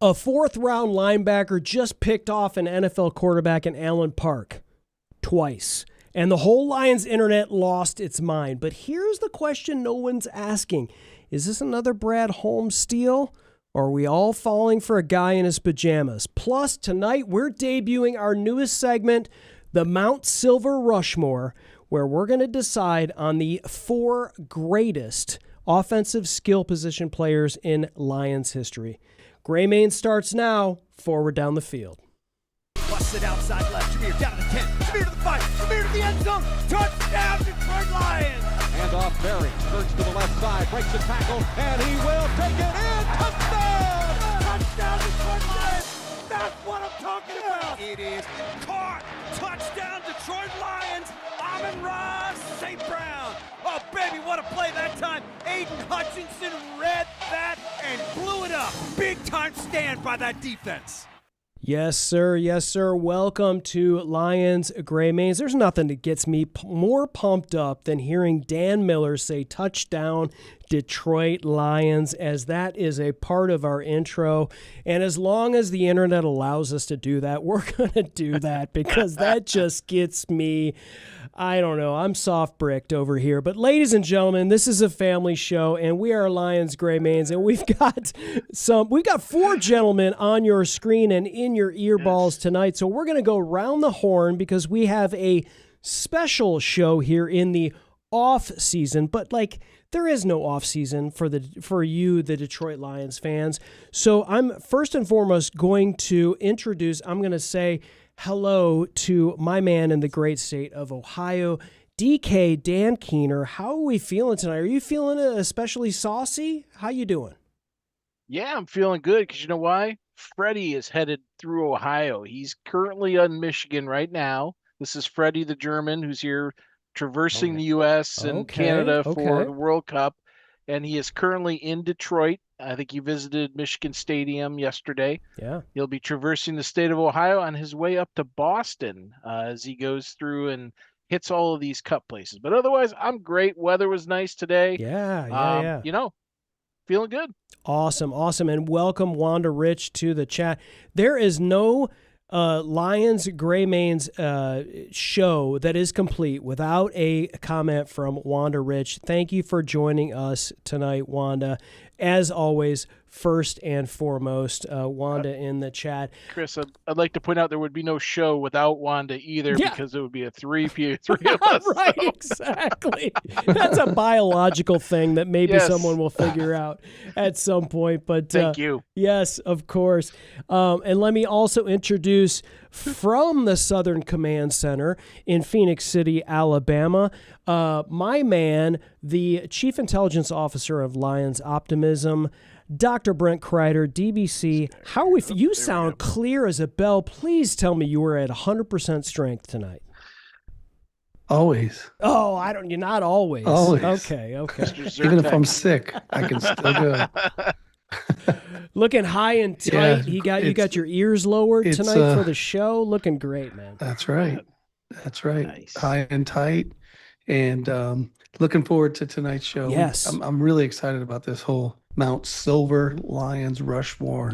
A fourth-round linebacker just picked off an NFL quarterback in Allen Park twice. And the whole Lions internet lost its mind. But here's the question no one's asking. Is this another Brad Holmes steal? Or are we all falling for a guy in his pajamas? Plus, tonight we're debuting our newest segment, the Mount SilverRushmore, where we're going to decide on the 4 greatest offensive skill position players in Lions history. Gray Mane starts now, forward down the field. Busted outside left, Jameer down to the 10, Jameer to the 5, Jameer to the end zone, touchdown Detroit Lions! And off Berry, skirts to the left side, breaks a tackle, and he will take it in, touchdown! Touchdown Detroit Lions! That's what I'm talking about! It is caught! Touchdown Detroit Lions! Amon-Ra St. Brown! Oh baby, what a play that time! Aiden Hutchinson read that and blew it up! Big time stand by that defense! Yes, sir. Yes, sir. Welcome to Lions Gray Manes. There's nothing that gets me more pumped up than hearing Dan Miller say touchdown Detroit Lions, as that is a part of our intro. And as long as the internet allows us to do that, we're going to do that because that just gets me, I don't know, I'm soft bricked over here. But ladies and gentlemen, this is a family show and we are Lions Gray Manes, and we've got 4 gentlemen on your screen and in your earballs tonight. So we're going to go round the horn because we have a special show here in the off season, but there is no off season for you, the Detroit Lions fans. So I'm first and foremost going to say hello to my man in the great state of Ohio, DK Dan Keener. How are we feeling tonight? Are you feeling especially saucy? How you doing? Yeah, I'm feeling good because you know why? Freddie is headed through Ohio. He's currently in Michigan right now. This is Freddie the German who's here traversing the U.S. and Canada for the World Cup, and he is currently in Detroit. I think he visited Michigan Stadium yesterday. Yeah. He'll be traversing the state of Ohio on his way up to Boston as he goes through and hits all of these cup places. But otherwise, I'm great. Weather was nice today. Yeah. Feeling good. Awesome. And welcome Wanda Rich to the chat. There is no Lions Gray Manes show that is complete without a comment from Wanda Rich. Thank you for joining us tonight, Wanda. As always, first and foremost, Wanda in the chat. Chris, I'd like to point out there would be no show without Wanda either, because it would be a three of us. Right, exactly. That's a biological thing that maybe someone will figure out at some point. But thank you. Yes, of course. And let me also introduce from the Southern Command Center in Phoenix City, Alabama, my man, the Chief Intelligence Officer of Lions Optimism, Dr. Brent Kreider, DBC. How are we? You sound clear as a bell. Please tell me you were at 100% strength tonight. Always. Oh, you're not always. Always. Okay. Even if I'm sick, I can still go. Looking high and tight. Yeah, you got your ears lowered tonight for the show. Looking great, man. That's right. Nice. High and tight. And looking forward to tonight's show. Yes. I'm really excited about this whole Mount Silver Lions Rushmore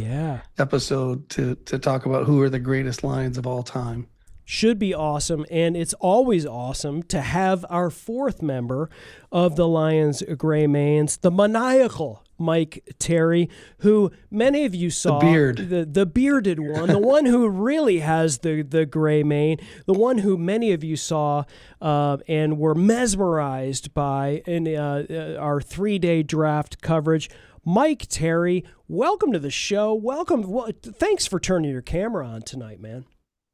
episode to talk about who are the greatest Lions of all time. Should be awesome, and it's always awesome to have our 4th member of the Lions Gray Manes, the maniacal Mike Terry, who many of you saw. The bearded one, the one who really has the gray mane, the one who many of you saw and were mesmerized by in our 3-day draft coverage. Mike Terry, welcome to the show. Welcome. Well, thanks for turning your camera on tonight, man.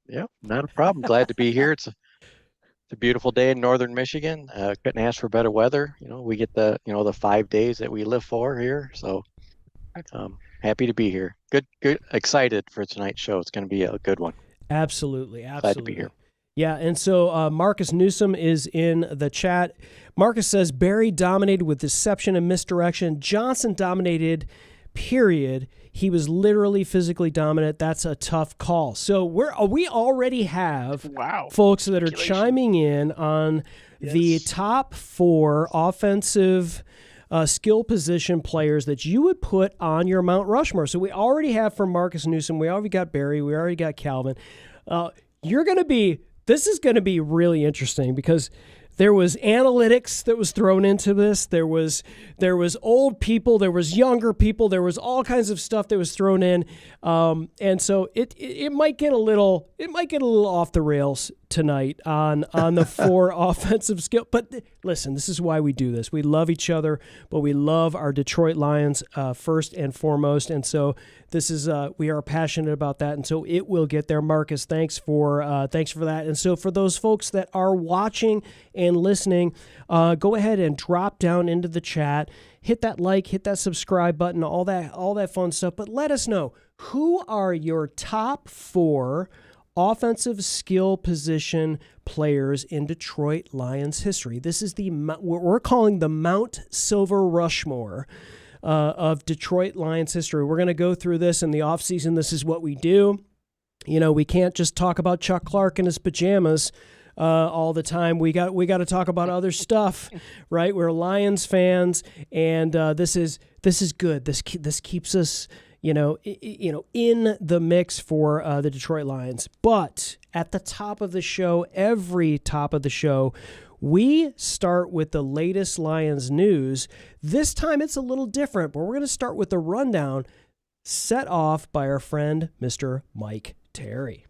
Yeah, not a problem. Glad to be here. It's a beautiful day in northern Michigan. Couldn't ask for better weather. We get the 5 days that we live for here. So happy to be here. Good, excited for tonight's show. It's going to be a good one. Absolutely. Glad to be here. Yeah, and so Marcus Newsom is in the chat. Marcus says, Barry dominated with deception and misdirection. Johnson dominated, period. He was literally physically dominant. That's a tough call. So we already have folks that are chiming in on the top 4 offensive skill position players that you would put on your Mount Rushmore. So we already have from Marcus Newsom, we already got Barry, we already got Calvin. This is going to be really interesting because there was analytics that was thrown into this. There was old people, there was younger people, there was all kinds of stuff that was thrown in, and so it might get a little off the rails tonight on the 4 offensive skill. But listen, this is why we do this. We love each other, but we love our Detroit Lions first and foremost, and so this is we are passionate about that, and so it will get there. Marcus, thanks for that. And so for those folks that are watching and listening, go ahead and drop down into the chat, hit that like, hit that subscribe button, all that fun stuff. But let us know, who are your top 4 offensive skill position players in Detroit Lions history? This is what we're calling the Mount SilverRushmore of Detroit Lions history. We're going to go through this in the offseason. This is what we do. We can't just talk about Chuck Clark and his pajamas all the time. We got to talk about other stuff, right? We're Lions fans, and this is good. This keeps us in the mix for the Detroit Lions. But at the top of the show, every top of the show, we start with the latest Lions news. This time it's a little different, but we're going to start with the rundown set off by our friend, Mr. Mike Terry.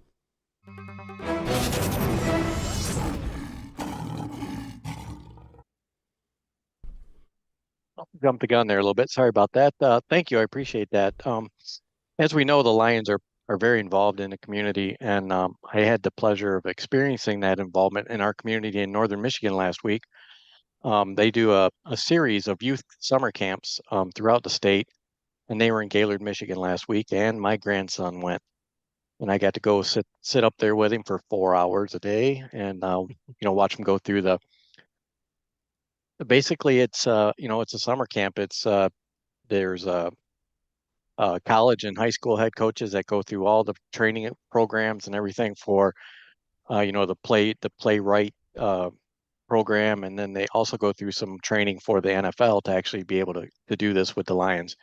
Jumped the gun there a little bit. Sorry about that. Thank you. I appreciate that. As we know, the Lions are very involved in the community, and I had the pleasure of experiencing that involvement in our community in northern Michigan last week. They do a series of youth summer camps throughout the state, and they were in Gaylord, Michigan last week, and my grandson went, and I got to go sit up there with him for 4 hours a day, and watch him go through the. Basically, it's it's a summer camp. There's college and high school head coaches that go through all the training programs and everything for the playwright program, and then they also go through some training for the NFL to actually be able to do this with the Lions.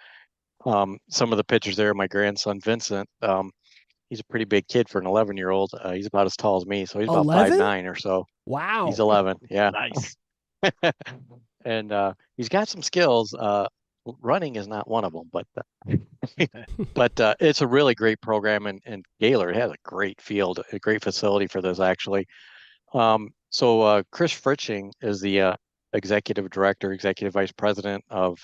Some of the pictures there, my grandson Vincent, he's a pretty big kid for an 11-year-old. He's about as tall as me, so he's about 5'9" or so. Wow, he's 11. Yeah, Nice. And he's got some skills. Running is not one of them, but it's a really great program, and Gaylord has a great field, a great facility for this actually. So Chris Fritching is the executive director, executive vice president of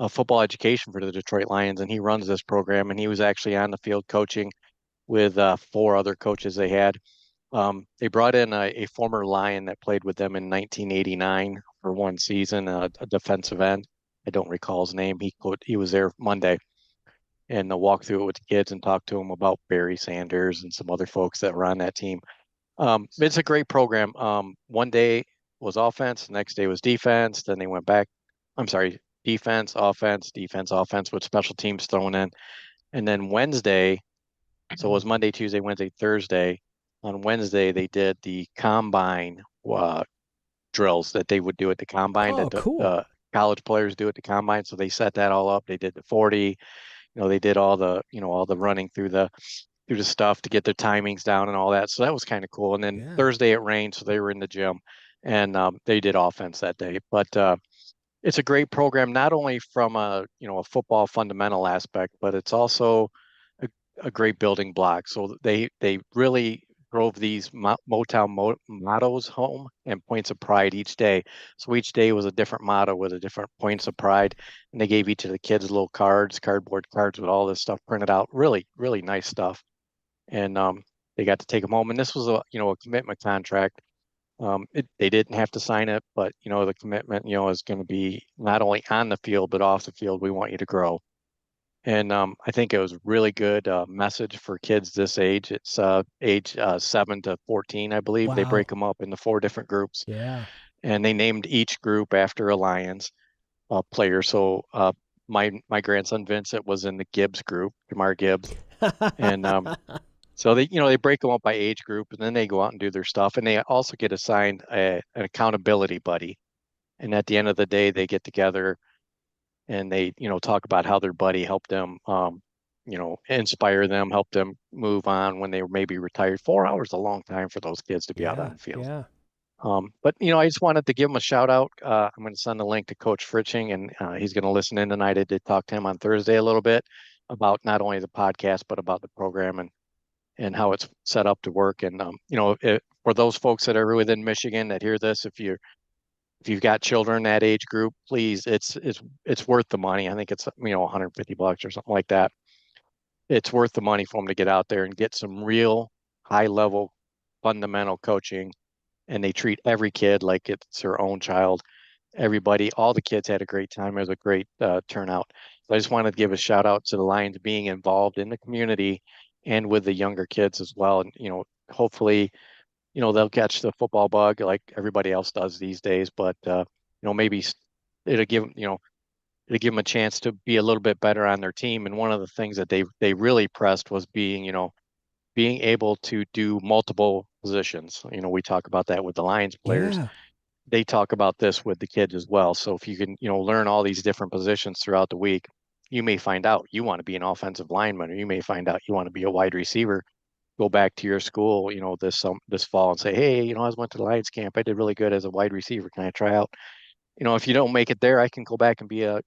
football education for the Detroit Lions, and he runs this program, and he was actually on the field coaching with 4 other coaches they had. They brought in a former Lion that played with them in 1989 for one season, a defensive end. I don't recall his name. He was there Monday, and they'll walk through it with the kids and talk to them about Barry Sanders and some other folks that were on that team. It's a great program. One day was offense, the next day was defense. Then they went back. I'm sorry, defense, offense, with special teams thrown in. And then Wednesday, so it was Monday, Tuesday, Wednesday, Thursday. On Wednesday, they did the combine drills that they would do at the combine. Oh, cool. College players do at the combine. So they set that all up. They did the 40. They did all the running through the stuff to get their timings down and all that. So that was kind of cool. And then Thursday it rained, so they were in the gym, and they did offense that day. But it's a great program, not only from a football fundamental aspect, but it's also a great building block. So they really drove these Motown mottos home and points of pride each day. So each day was a different motto with a different points of pride. And they gave each of the kids little cardboard cards with all this stuff printed out. Really, really nice stuff. And they got to take them home. And this was a commitment contract. They didn't have to sign it, but the commitment, is going to be not only on the field, but off the field. We want you to grow. And I think it was a really good message for kids this age. It's age 7 to 14, I believe. Wow. They break them up into 4 different groups. Yeah. And they named each group after a Lions player. So my grandson Vincent was in the Gibbs group, Jamar Gibbs. And so they break them up by age group, and then they go out and do their stuff. And they also get assigned an accountability buddy. And at the end of the day, they get together and they, talk about how their buddy helped them, inspire them, help them move on when they were maybe retired. 4 hours is a long time for those kids to be out on the field. Yeah. But I just wanted to give him a shout out. I'm going to send a link to Coach Fritching, and he's going to listen in tonight. I did talk to him on Thursday a little bit about not only the podcast, but about the program and how it's set up to work. And for those folks that are within Michigan that hear this, if you've got children that age group, please, it's worth the money. I think it's $150 or something like that. It's worth the money for them to get out there and get some real high level fundamental coaching. And they treat every kid like it's their own child. Everybody, all the kids had a great time. It was a great turnout. So I just wanted to give a shout out to the Lions being involved in the community and with the younger kids as well. And, hopefully, they'll catch the football bug like everybody else does these days. But, maybe it'll give them a chance to be a little bit better on their team. And one of the things that they really pressed was being able to do multiple positions. We talk about that with the Lions players. Yeah. They talk about this with the kids as well. So if you can, learn all these different positions throughout the week, you may find out you want to be an offensive lineman, or you may find out you want to be a wide receiver. Go back to your school, this fall and say, hey, I went to the Lions camp. I did really good as a wide receiver. Can I try out? If you don't make it there, I can go back and be a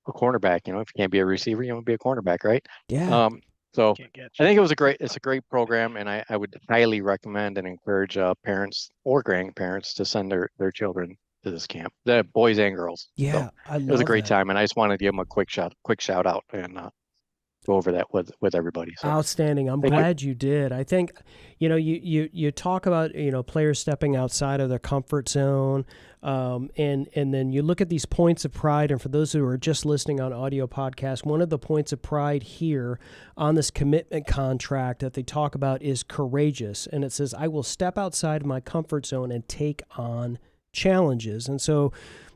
cornerback. If you can't be a receiver, you want to be a cornerback, right? Yeah. So I think it's a great program, and I would highly recommend and encourage parents or grandparents to send their children to this camp, the boys and girls. Yeah, so it was a great time, and I just wanted to give them a quick shout out and go over that with everybody. So. Outstanding. I'm glad you did. I think, you talk about, players stepping outside of their comfort zone, and then you look at these points of pride. And for those who are just listening on audio podcast, one of the points of pride here on this commitment contract that they talk about is courageous. And it says, I will step outside of my comfort zone and take on challenges. And so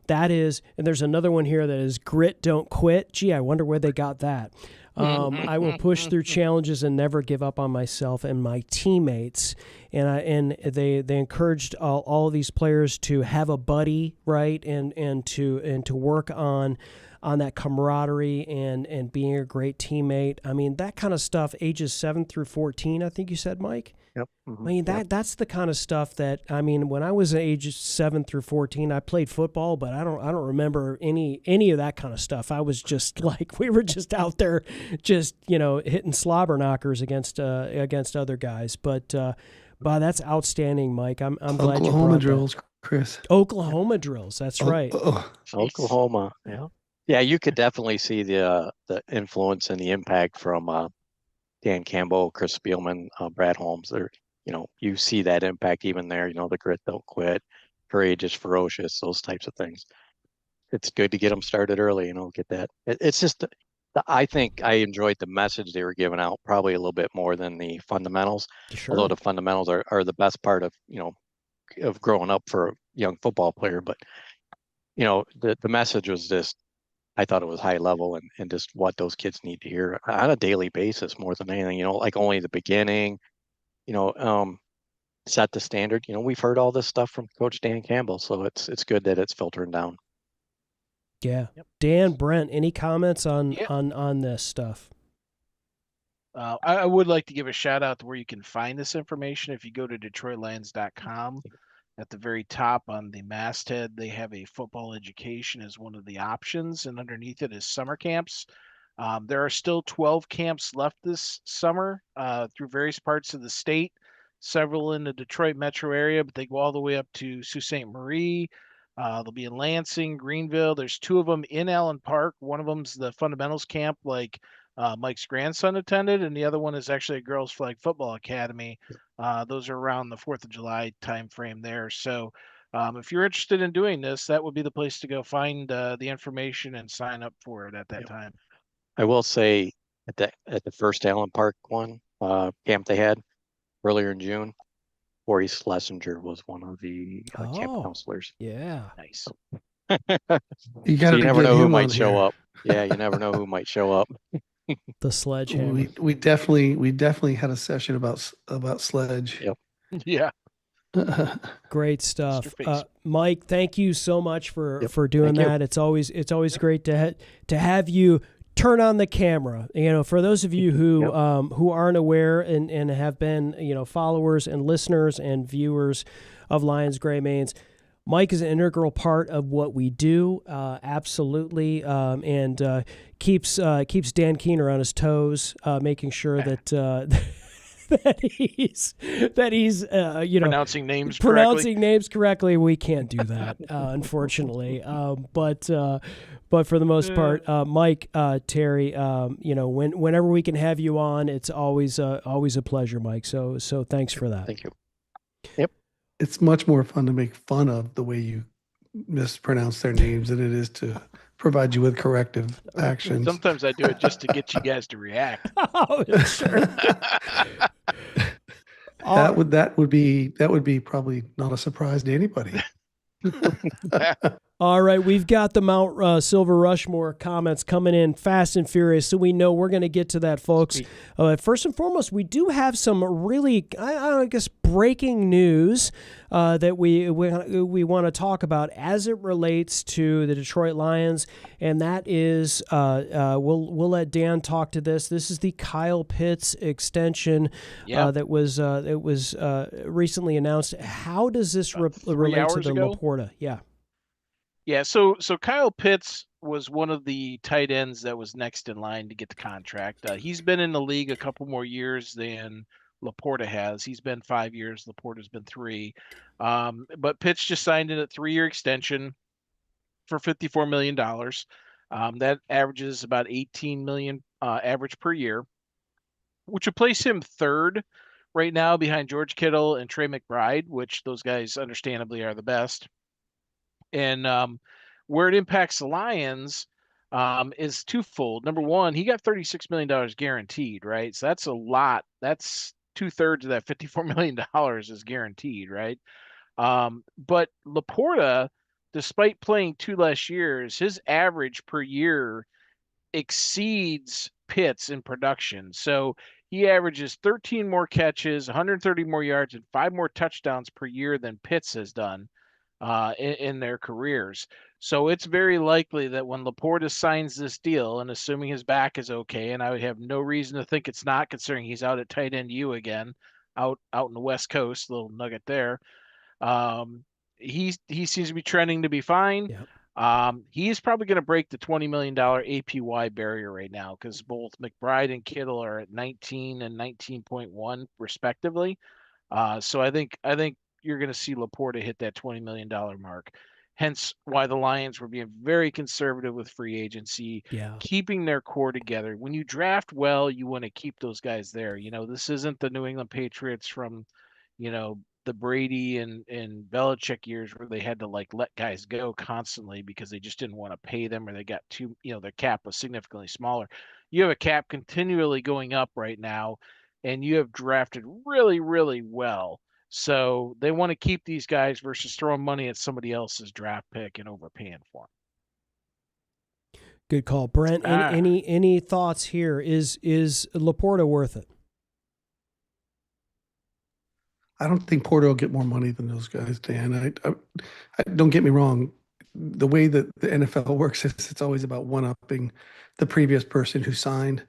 that is, and there's another one here that is grit, don't quit. Gee, I wonder where they got that. I will push through challenges and never give up on myself and my teammates. And they encouraged all of these players to have a buddy, right, and to work on that camaraderie and being a great teammate. I mean, that kind of stuff, ages 7 through 14, I think you said, Mike. Yep. Mm-hmm. I mean, that's the kind of stuff that, when I was age 7 through 14, I played football, but I don't remember any of that kind of stuff. I was just we were just out there just, hitting slobber knockers against other guys. But wow, that's outstanding, Mike. I'm glad you brought Oklahoma drills, Chris. Oklahoma drills. That's right. Oklahoma. Yeah. Yeah. You could definitely see the influence and the impact from, Dan Campbell, Chris Spielman, Brad Holmes. You see that impact even there. The grit, don't quit, courageous, ferocious, those types of things. It's good to get them started early. Get that. It's just, I think I enjoyed the message they were giving out probably a little bit more than the fundamentals. Sure. Although the fundamentals are the best part of of growing up for a young football player. But the message was just, I thought it was high level and just what those kids need to hear on a daily basis more than anything, like only the beginning, set the standard. We've heard all this stuff from Coach Dan Campbell, so it's good that it's filtering down. Yeah. Yep. Dan, Brent, any comments on this stuff? I would like to give a shout out to where you can find this information. If you go to DetroitLions.com, at the very top on the masthead, they have a football education as one of the options, and underneath it is summer camps. There are still 12 camps left this summer through various parts of the state, several in the Detroit metro area, but they go all the way up to Sault Ste. Marie. They'll be in Lansing, Greenville. There's 2 of them in Allen Park. One of them's the fundamentals camp, like Mike's grandson attended, and the other one is actually a girls flag football academy. Those are around the 4th of July time frame there. So if you're interested in doing this, that would be the place to go find the information and sign up for it at that time. I will say at the first Allen Park one camp they had earlier in June, Corey Schlesinger was one of the camp counselors. Yeah. Nice. You never know who might show up. Yeah, you never know who might show up. The sledgehammer. We definitely had a session about sledge. Yep. Yeah. Great stuff. Mike, thank you so much for doing that. It's always great to have you turn on the camera. For those of you who aren't aware and have been, followers and listeners and viewers of Lions Gray Manes, Mike is an integral part of what we do, absolutely, and keeps Dan Keener on his toes, making sure that that he's pronouncing names correctly. We can't do that, unfortunately. But for the most part, Mike, Terry, whenever we can have you on, it's always a pleasure, Mike. So thanks for that. Thank you. Yep. It's much more fun to make fun of the way you mispronounce their names than it is to provide you with corrective actions. Sometimes I do it just to get you guys to react. Oh, sure. That would be probably not a surprise to anybody. All right, we've got the Mount Silver Rushmore comments coming in fast and furious, so we know we're going to get to that, folks. First and foremost, we do have some really, I guess, breaking news that we want to talk about as it relates to the Detroit Lions, and that is we'll let Dan talk to this. This is the Kyle Pitts extension that was recently announced. How does this relate to the Laporta? Yeah, so Kyle Pitts was one of the tight ends that was next in line to get the contract. He's been in the league a couple more years than Laporta has. He's been 5 years. Laporta's been 3. But Pitts just signed in a 3-year extension for $54 million. That averages about $18 million average per year, which would place him third right now behind George Kittle and Trey McBride, which those guys understandably are the best. And where it impacts the Lions is twofold. Number one, he got $36 million guaranteed, right? So that's a lot. That's 2/3 of that $54 million is guaranteed, right? But Laporta, despite playing 2 less years, his average per year exceeds Pitts in production. So he averages 13 more catches, 130 more yards, and 5 more touchdowns per year than Pitts has done in their careers. So it's very likely that when Laporta signs this deal, and assuming his back is okay, and I would have no reason to think it's not, considering he's out at tight end U again, out in the West Coast, little nugget there. He seems to be trending to be fine. Yep. He's probably going to break the $20 million APY barrier right now, because both McBride and Kittle are at 19 and 19.1 respectively. So I think you're going to see Laporta hit that $20 million mark. Hence why the Lions were being very conservative with free agency, keeping their core together. When you draft well, you want to keep those guys there. This isn't the New England Patriots from, the Brady and Belichick years where they had to let guys go constantly because they just didn't want to pay them, or they got too, their cap was significantly smaller. You have a cap continually going up right now, and you have drafted really, really well. So they want to keep these guys versus throwing money at somebody else's draft pick and overpaying for them. Good call, Brent. Any thoughts here? Is Laporta worth it? I don't think Porter will get more money than those guys, Dan. I don't get me wrong. The way that the NFL works is it's always about one-upping the previous person who signed.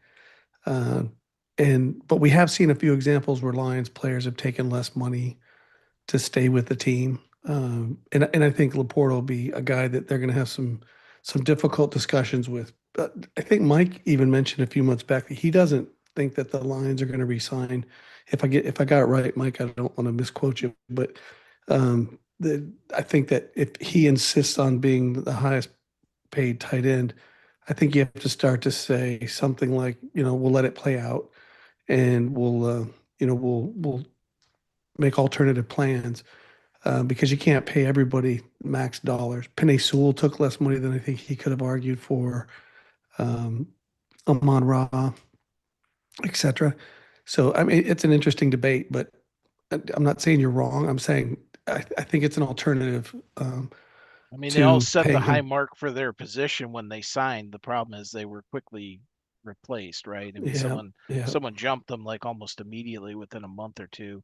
But we have seen a few examples where Lions players have taken less money to stay with the team. And I think Laporta will be a guy that they're going to have some difficult discussions with. I think Mike even mentioned a few months back that he doesn't think that the Lions are going to re-sign. If I got it right, Mike, I don't want to misquote you, but I think that if he insists on being the highest paid tight end, I think you have to start to say something like, we'll let it play out, and we'll make alternative plans, because you can't pay everybody max dollars. Penei Sewell took less money than I think he could have argued for, Amon-Ra, etc. So, I mean, it's an interesting debate, but I'm not saying you're wrong. I'm saying I think it's an alternative. They all set the high mark for their position when they signed. The problem is they were quickly replaced, right? I mean, someone jumped them almost immediately within a month or two.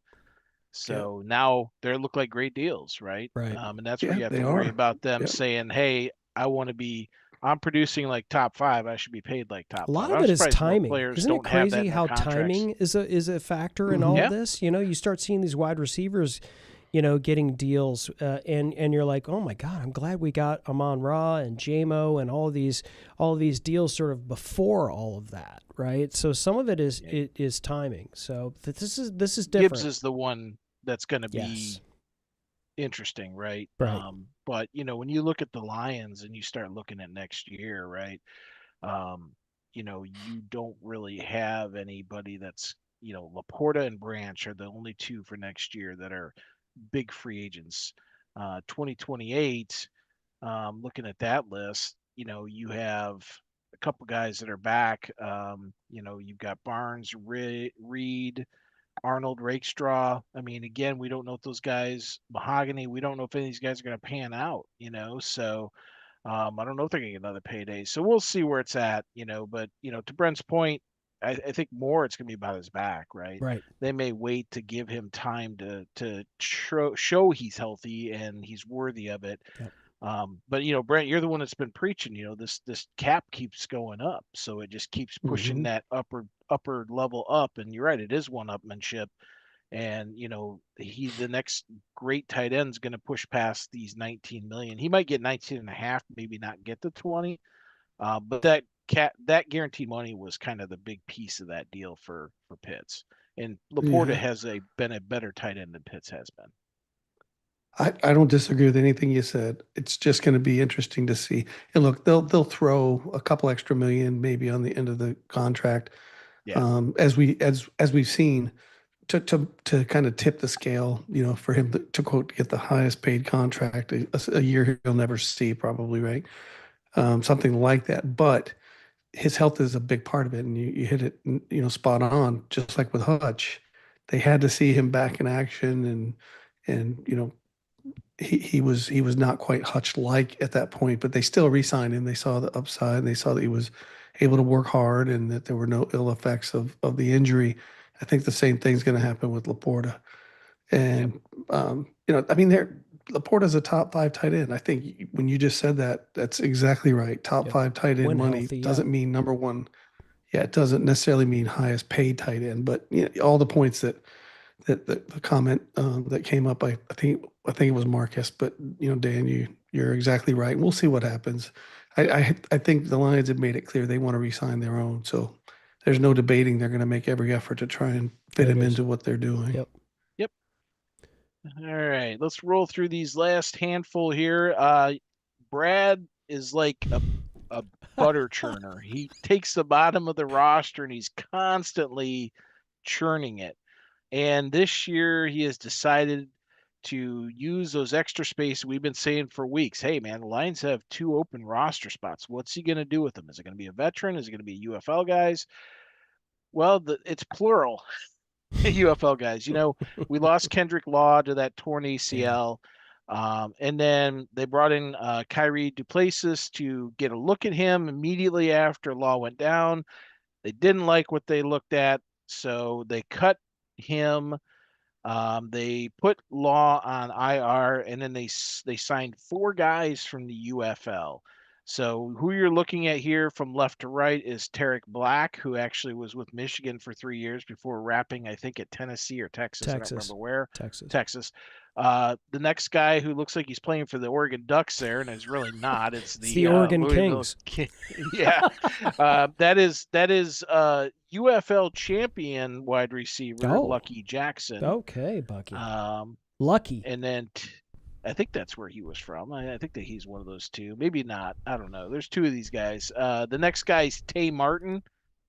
So now they look like great deals, right? Right. And that's where you have they to worry are. about them Yep. saying, "Hey, I'm producing like top 5. I should be paid like top A 5." lot of I'm it is surprised more timing. players Isn't it don't have that crazy in their how contracts. timing is a factor in all Yeah. of this? You start seeing these wide receivers, getting deals, and you're like, oh my God, I'm glad we got Amon-Ra and JMO and all of these deals sort of before all of that, right? So some of it is timing. So this is different. Gibbs is the one that's going to be Yes. interesting, right? Right. But when you look at the Lions and you start looking at next year, right? You don't really have anybody that's, Laporta and Branch are the only two for next year that are big free agents. 2028, looking at that list, you have a couple guys that are back. You've got Barnes, Reed, Arnold, Rakestraw. I mean, again, we don't know if those guys, Mahogany, we don't know if any of these guys are going to pan out, so I don't know if they're going to get another payday. So we'll see where it's at, but, to Brent's point, I think more it's going to be about his back, right? Right. They may wait to give him time to show he's healthy and he's worthy of it. Yep. But Brent, you're the one that's been preaching. This cap keeps going up, so it just keeps pushing that upper level up. And you're right, it is one-upmanship. And he's the next great tight end is going to push past these 19 million. He might get 19 and a half, maybe not get to 20. But that guaranteed money was kind of the big piece of that deal for Pitts. And Laporta has been a better tight end than Pitts has been. I don't disagree with anything you said. It's just going to be interesting to see. And look, they'll throw a couple extra million maybe on the end of the contract. Yeah. As we've seen, to kind of tip the scale, for him to quote get the highest paid contract a year he'll never see probably, right? Something like that. But his health is a big part of it, and you hit it, spot on. Just like with Hutch, they had to see him back in action, and he was not quite Hutch like at that point, but they still re-signed him. They saw the upside, and they saw that he was able to work hard, and that there were no ill effects of the injury. I think the same thing's going to happen with Laporta, and I mean, Laporta's a top 5 tight end. I think when you just said that, that's exactly right. Top 5 tight end When money healthy, doesn't mean number one. Yeah, it doesn't necessarily mean highest paid tight end, but all the points that the comment that came up, I think it was Marcus, but Dan, you're exactly right. We'll see what happens. I think the Lions have made it clear they want to re-sign their own, so there's no debating. They're going to make every effort to try and fit him into what they're doing. Yep. All right, let's roll through these last handful here. Brad is like a butter churner. He takes the bottom of the roster and he's constantly churning it. And this year he has decided to use those extra space we've been saying for weeks. Hey, man, the Lions have 2 open roster spots. What's he going to do with them? Is it going to be a veteran? Is it going to be UFL guys? Well, it's plural. UFL guys. We lost Kendrick Law to that torn ACL. And then they brought in Kyrie Duplessis to get a look at him immediately after Law went down. They didn't like what they looked at, so they cut him. They put Law on IR, and then they signed 4 guys from the UFL. So who you're looking at here from left to right is Tarek Black, who actually was with Michigan for 3 years before wrapping, I think, at Tennessee or Texas. I don't remember where. Texas. The next guy who looks like he's playing for the Oregon Ducks there, and is really not. It's the Oregon Kings. Yeah. That is UFL champion wide receiver, Lucky Jackson. Okay, Bucky. Lucky. And then I think that's where he was from. I think that he's one of those two. Maybe not. I don't know. There's 2 of these guys. The next guy's Tay Martin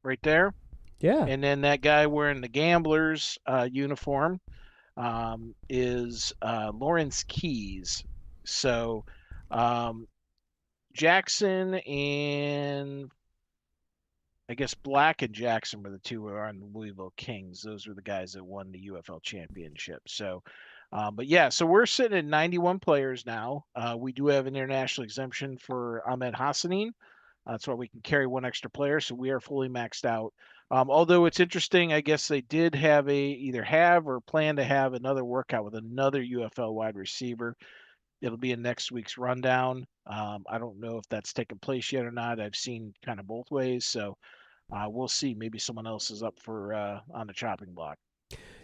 right there. Yeah. And then that guy wearing the Gamblers uniform is Lawrence Keys. So Jackson and I guess Black and Jackson were the 2 who are on the Louisville Kings. Those were the guys that won the UFL championship. So but yeah, so we're sitting at 91 players now. We do have an international exemption for Ahmed Hassanin. That's why we can carry one extra player, so we are fully maxed out. Although it's interesting, I guess they did either have or plan to have another workout with another UFL wide receiver. It'll be in next week's rundown. I don't know if that's taken place yet or not. I've seen kind of both ways, so we'll see. Maybe someone else is up for on the chopping block.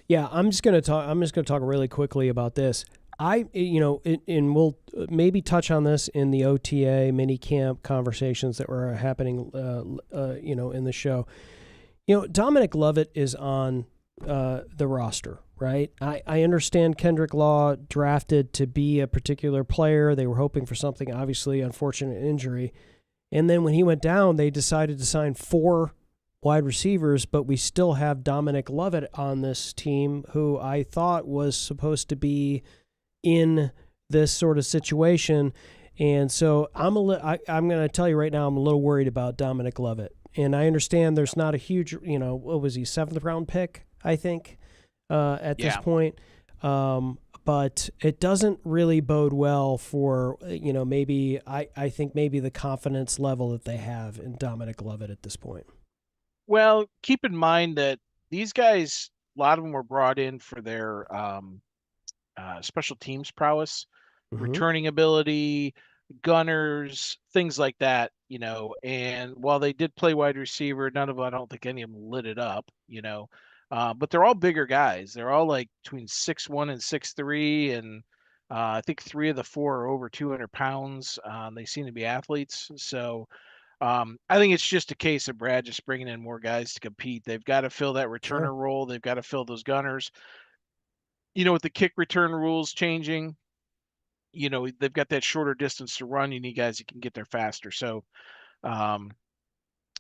Yeah, I'm just gonna talk really quickly about this. And we'll maybe touch on this in the OTA mini camp conversations that were happening, in the show. Dominic Lovett is on the roster, right? I understand Kendrick Law drafted to be a particular player. They were hoping for something, obviously, unfortunate injury. And then when he went down, they decided to sign 4 wide receivers, but we still have Dominic Lovett on this team, who I thought was supposed to be in this sort of situation. And so I'm going to tell you right now, I'm a little worried about Dominic Lovett. And I understand there's not a huge, what was he, 7th-round pick, I think, at this point. But it doesn't really bode well for, maybe I think maybe the confidence level that they have in Dominic Lovett at this point. Well, keep in mind that these guys, a lot of them were brought in for their special teams prowess, returning ability, gunners, things like that, and while they did play wide receiver, I don't think any of them lit it up, but they're all bigger guys. They're all like between 6'1" and 6'3", and I think 3 of the 4 are over 200 pounds. They seem to be athletes. So I think it's just a case of Brad just bringing in more guys to compete. They've got to fill that returner role. They've got to fill those gunners. With the kick return rules changing, they've got that shorter distance to run. You need guys that can get there faster. So,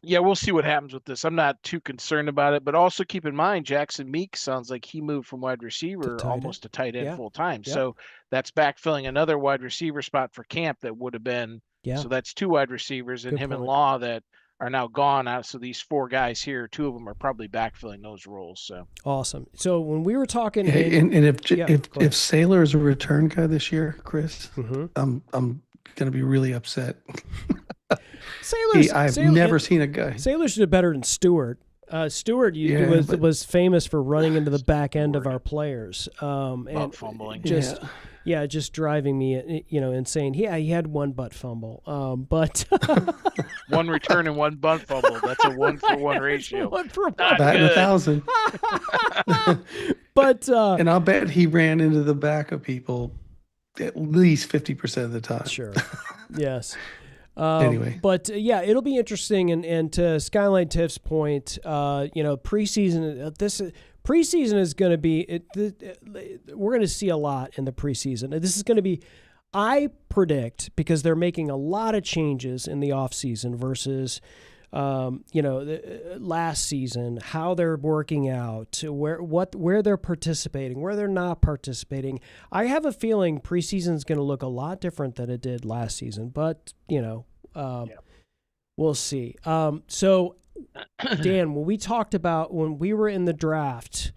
we'll see what happens with this. I'm not too concerned about it, but also keep in mind, Jackson Meek sounds like he moved from wide receiver almost to tight end full time. Yep. So that's backfilling another wide receiver spot for camp that would have been. Yeah. So that's 2 wide receivers and him and Law that are now gone out. So these 4 guys here, 2 of them are probably backfilling those roles. So awesome. So when we were talking, if Sailor is a return guy this year, Chris, I'm gonna be really upset. I've never seen a guy. Sailor should have better than Stewart. Stewart was famous for running into the back end of our players, and fumbling. Just driving me, insane. Yeah, he had 1 butt fumble, but 1 return and 1 butt fumble. That's a 1-for-1 ratio. 1 for 1. Bat in 1,000. But and I'll bet he ran into the back of people at least 50% of the time. Sure. Yes. Anyway, but it'll be interesting. And to Skyline Tiff's point, preseason. Preseason is going to be. We're going to see a lot in the preseason. This is going to be. I predict, because they're making a lot of changes in the offseason versus, last season, how they're working out, where they're participating, where they're not participating. I have a feeling preseason is going to look a lot different than it did last season, but we'll see. So, Dan, when we were in the draft,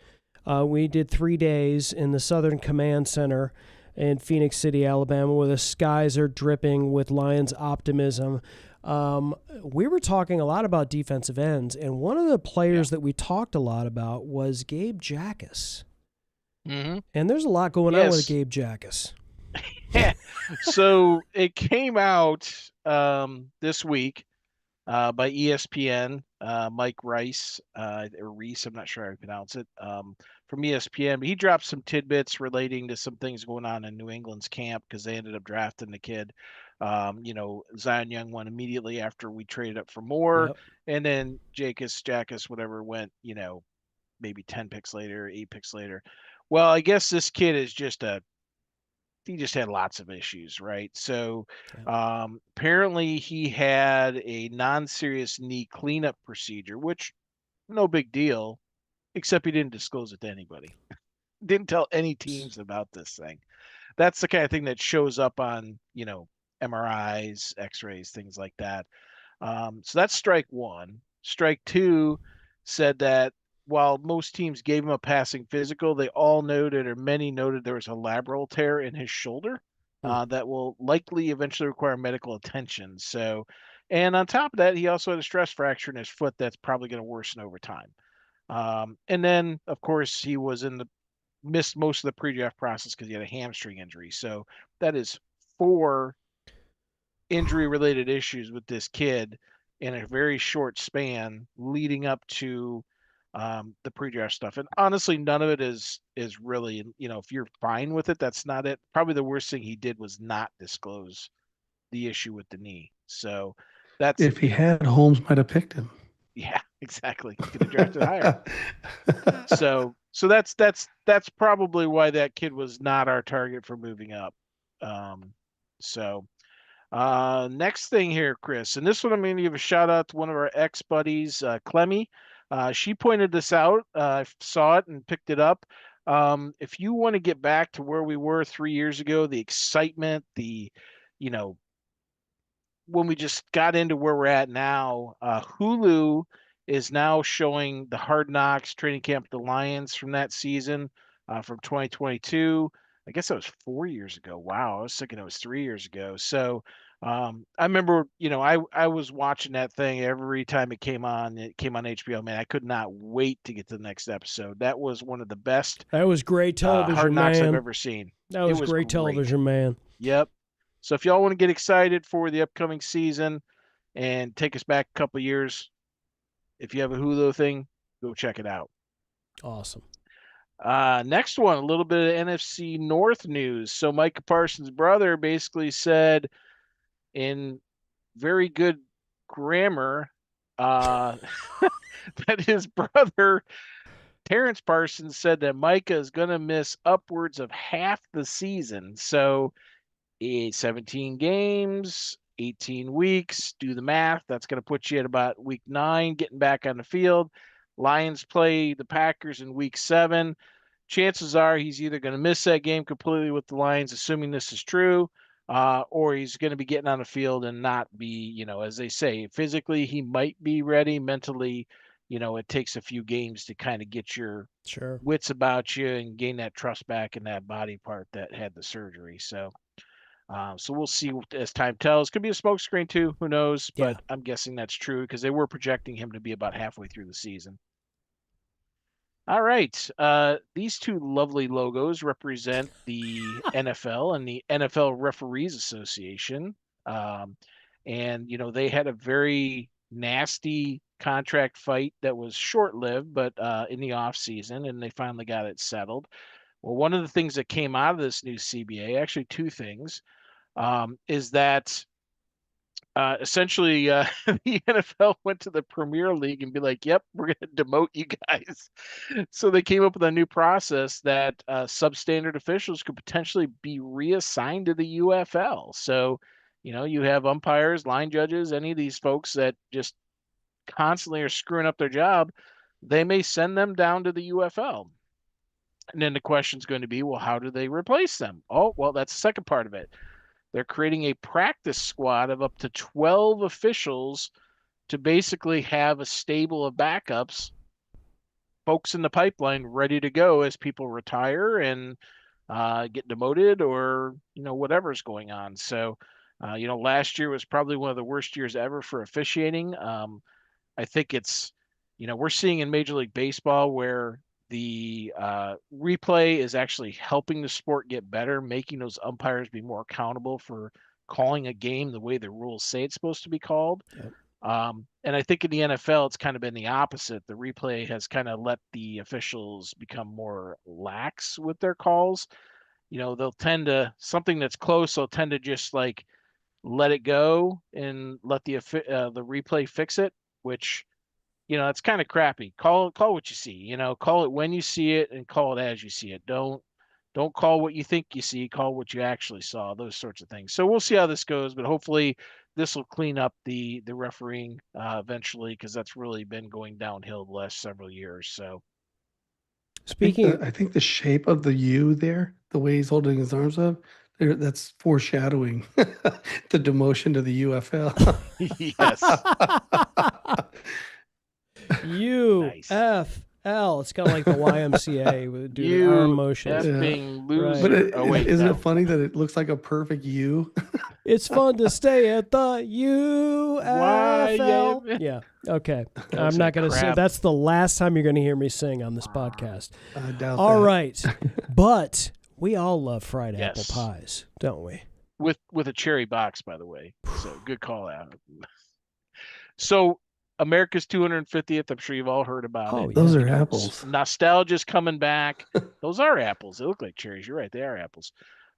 we did 3 days in the Southern Command Center in Phoenix City, Alabama, where the skies are dripping with Lions optimism. We were talking a lot about defensive ends, and one of the players that we talked a lot about was Gabe Jackas. Mm-hmm. And there's a lot going on with Gabe Jackas. So it came out this week by ESPN, Mike Rice, or Reese, I'm not sure how to pronounce it, from ESPN. But he dropped some tidbits relating to some things going on in New England's camp because they ended up drafting the kid. Zion Young won immediately after we traded up for more. Yep. And then Jackas, whatever, went, maybe 10 picks later, 8 picks later. Well, I guess this kid is he just had lots of issues, right? So apparently he had a non-serious knee cleanup procedure, which no big deal, except he didn't disclose it to anybody. Didn't tell any teams about this thing. That's the kind of thing that shows up on, MRIs, x-rays, things like that. So that's strike 1. Strike 2 said that while most teams gave him a passing physical, many noted there was a labral tear in his shoulder that will likely eventually require medical attention. So And on top of that, he also had a stress fracture in his foot that's probably going to worsen over time. And then, of course, he was missed most of the pre-draft process because he had a hamstring injury. So that is 4 injury-related issues with this kid in a very short span leading up to the pre-draft stuff. And honestly, none of it is really, if you're fine with it, that's not it. Probably the worst thing he did was not disclose the issue with the knee. So that's, If he had, Holmes might have picked him. yeah, exactly. He could have drafted higher. So that's probably why that kid was not our target for moving up. Next thing here, Chris, and this one I'm going to give a shout out to one of our ex-buddies, Clemmy. She pointed this out. I saw it and picked it up. If you want to get back to where we were 3 years ago, the excitement, when we just got into where we're at now, Hulu is now showing the Hard Knocks training camp with the Lions from that season, from 2022. I guess that was 4 years ago. Wow, I was thinking it was 3 years ago. So I remember, I was watching that thing every time it came on. It came on HBO. Man, I could not wait to get to the next episode. That was one of the best That was great television, Hard Knocks man. I've ever seen. That was great television, man. Yep. So if y'all want to get excited for the upcoming season and take us back a couple of years, if you have a Hulu thing, go check it out. Awesome. Next one, a little bit of NFC North news. So Micah Parsons' brother basically said in very good grammar that his brother, Terrence Parsons, said that Micah is going to miss upwards of half the season. So 17 games, 18 weeks, do the math. That's going to put you at about week 9, getting back on the field. Lions play the Packers in week 7. Chances are he's either going to miss that game completely with the Lions, assuming this is true, or he's going to be getting on the field and not be, as they say, physically he might be ready. Mentally, it takes a few games to kind of get your wits about you and gain that trust back in that body part that had the surgery. So we'll see as time tells. Could be a smokescreen too. Who knows? Yeah. But I'm guessing that's true because they were projecting him to be about halfway through the season. All right. These two lovely logos represent the NFL and the NFL Referees Association. And, they had a very nasty contract fight that was short-lived, but in the off season, and they finally got it settled. Well, one of the things that came out of this new CBA, actually 2 things, is that essentially the NFL went to the Premier League and be like, yep, we're going to demote you guys. So they came up with a new process that substandard officials could potentially be reassigned to the UFL. So, you have umpires, line judges, any of these folks that just constantly are screwing up their job, they may send them down to the UFL. And then the question is going to be, well, how do they replace them? Oh, well, that's the second part of it. They're creating a practice squad of up to 12 officials to basically have a stable of backups, folks in the pipeline ready to go as people retire and get demoted or, whatever's going on. So, last year was probably one of the worst years ever for officiating. I think it's, we're seeing in Major League Baseball where the replay is actually helping the sport get better, making those umpires be more accountable for calling a game the way the rules say it's supposed to be called. Yep. And I think in the NFL, it's kind of been the opposite. The replay has kind of let the officials become more lax with their calls. They'll tend to, something that's close, they'll tend to just like let it go and let the replay fix it, which, it's kind of crappy. Call what you see, call it when you see it and call it as you see it. Don't call what you think you see, call what you actually saw, those sorts of things. So we'll see how this goes, but hopefully this will clean up the refereeing eventually, because that's really been going downhill the last several years. So I think the shape of the U there, the way he's holding his arms up, that's foreshadowing the demotion to the UFL. Yes. UFL. L. It's kind of like the YMCA with do the You arm motions. effing Right. loser. But Oh, wait, isn't no. it funny that it looks like a perfect U? It's fun to stay at the UFL. Yeah. Okay. I'm not going to say that's the last time you're going to hear me sing on this podcast. I doubt All that. right. But we all love fried apple Yes. pies, don't we? With a cherry box, by the way. So good call out. So America's 250th. I'm sure you've all heard about Oh, it. Those yeah. are apples. Nostalgia's coming back. Those are apples. They look like cherries. You're right. They are apples.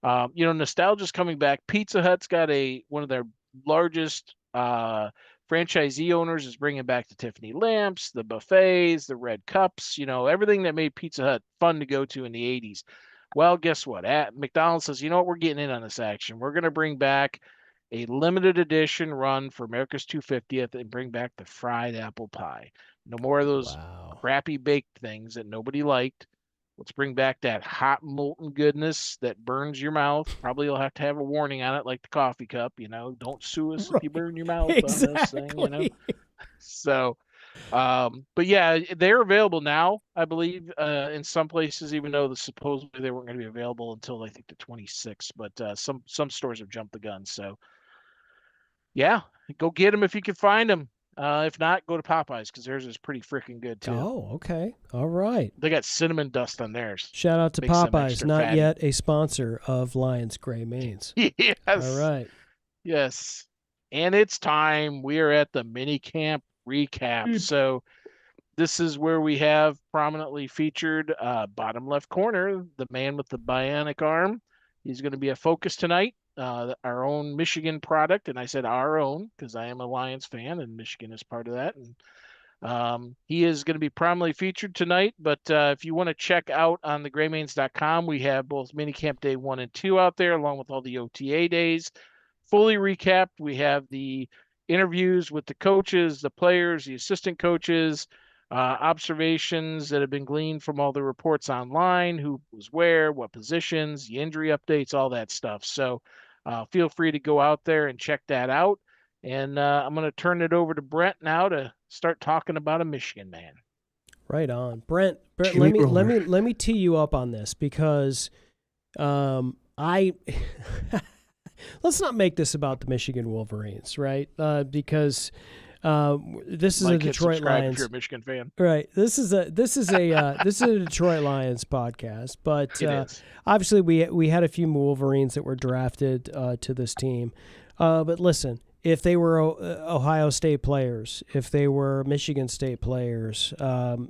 Nostalgia's coming back. Pizza Hut's got one of their largest franchisee owners is bringing back the Tiffany lamps, the buffets, the red cups, everything that made Pizza Hut fun to go to in the 80s. Well, guess what? McDonald's says, you know what? We're getting in on this action. We're going to bring back a limited edition run for America's 250th and bring back the fried apple pie. No more of those crappy baked things that nobody liked. Let's bring back that hot molten goodness that burns your mouth. Probably you'll have to have a warning on it, like the coffee cup. Don't sue us if you burn your mouth on this thing. So, but yeah, they're available now, I believe, in some places, even though supposedly they weren't going to be available until I think the 26th. But some stores have jumped the gun. So, yeah, go get them if you can find them. If not, go to Popeyes because theirs is pretty freaking good too. Oh, okay. All right. They got cinnamon dust on theirs. Shout out to Makes them Popeyes, extra not fatty. yet a sponsor of Lions Gray Mains. Yes. All right. Yes. And it's time. We are at the mini camp recap. So this is where we have prominently featured bottom left corner, the man with the bionic arm. He's going to be a focus tonight. Our own Michigan product, and I said our own because I am a Lions fan and Michigan is part of that. And he is going to be prominently featured tonight. But if you want to check out on thegraymains.com, we have both minicamp day 1 and 2 out there, along with all the OTA days. Fully recapped, we have the interviews with the coaches, the players, the assistant coaches, observations that have been gleaned from all the reports online, who was where, what positions, the injury updates, all that stuff. So feel free to go out there and check that out. And I'm going to turn it over to Brent now to start talking about a Michigan man. Right on. Brent, Jimmy Rolder. let me tee you up on this because let's not make this about the Michigan Wolverines, right? Because this is a Detroit Lions. If you're a Michigan fan, right? This is a Detroit Lions podcast, but obviously we had a few Wolverines that were drafted to this team. But listen, if they were Ohio State players, if they were Michigan State players,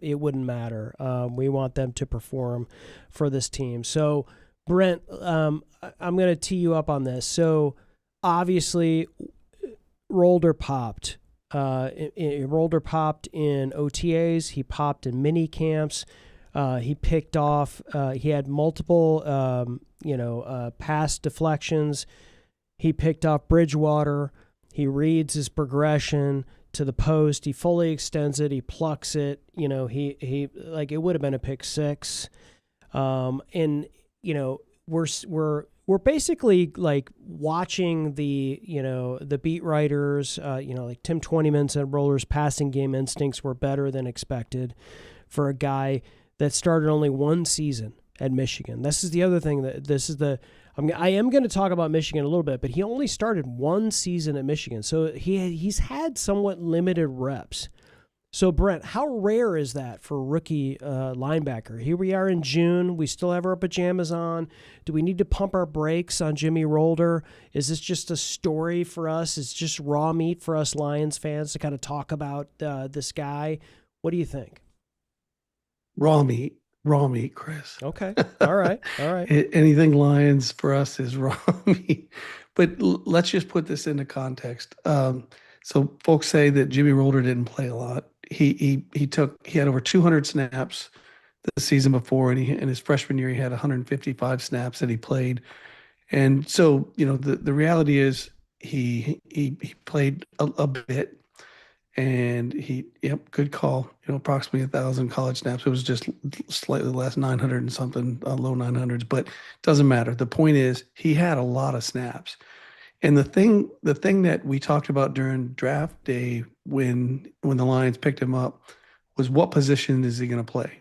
it wouldn't matter. We want them to perform for this team. So, Brent, I'm going to tee you up on this. So, obviously, Rolder popped. Rolder popped in OTAs. He popped in mini camps. He picked off. He had multiple, pass deflections. He picked off Bridgewater. He reads his progression to the post. He fully extends it. He plucks it. He like it would have been a pick six. And we're basically like watching the beat writers. Like Tim Twentyman said, Roller's passing game instincts were better than expected for a guy that started only one season at Michigan. This is the other thing I am going to talk about Michigan a little bit, but he only started one season at Michigan, so he's had somewhat limited reps. So, Brent, how rare is that for a rookie linebacker? Here we are in June. We still have our pajamas on. Do we need to pump our brakes on Jimmy Rolder? Is this just a story for us? It's just raw meat for us Lions fans to kind of talk about this guy? What do you think? Raw meat, Chris. Okay. All right. Anything Lions for us is raw meat. But let's just put this into context. So folks say that Jimmy Rolder didn't play a lot. He had over 200 snaps the season before, and in his freshman year he had 155 snaps that he played. And so the reality is he played a bit. And good call. Approximately 1,000 college snaps. It was just slightly less, 900 and something, low 900s. But it doesn't matter. The point is, he had a lot of snaps. And the thing that we talked about during draft day when the Lions picked him up was what position is he going to play?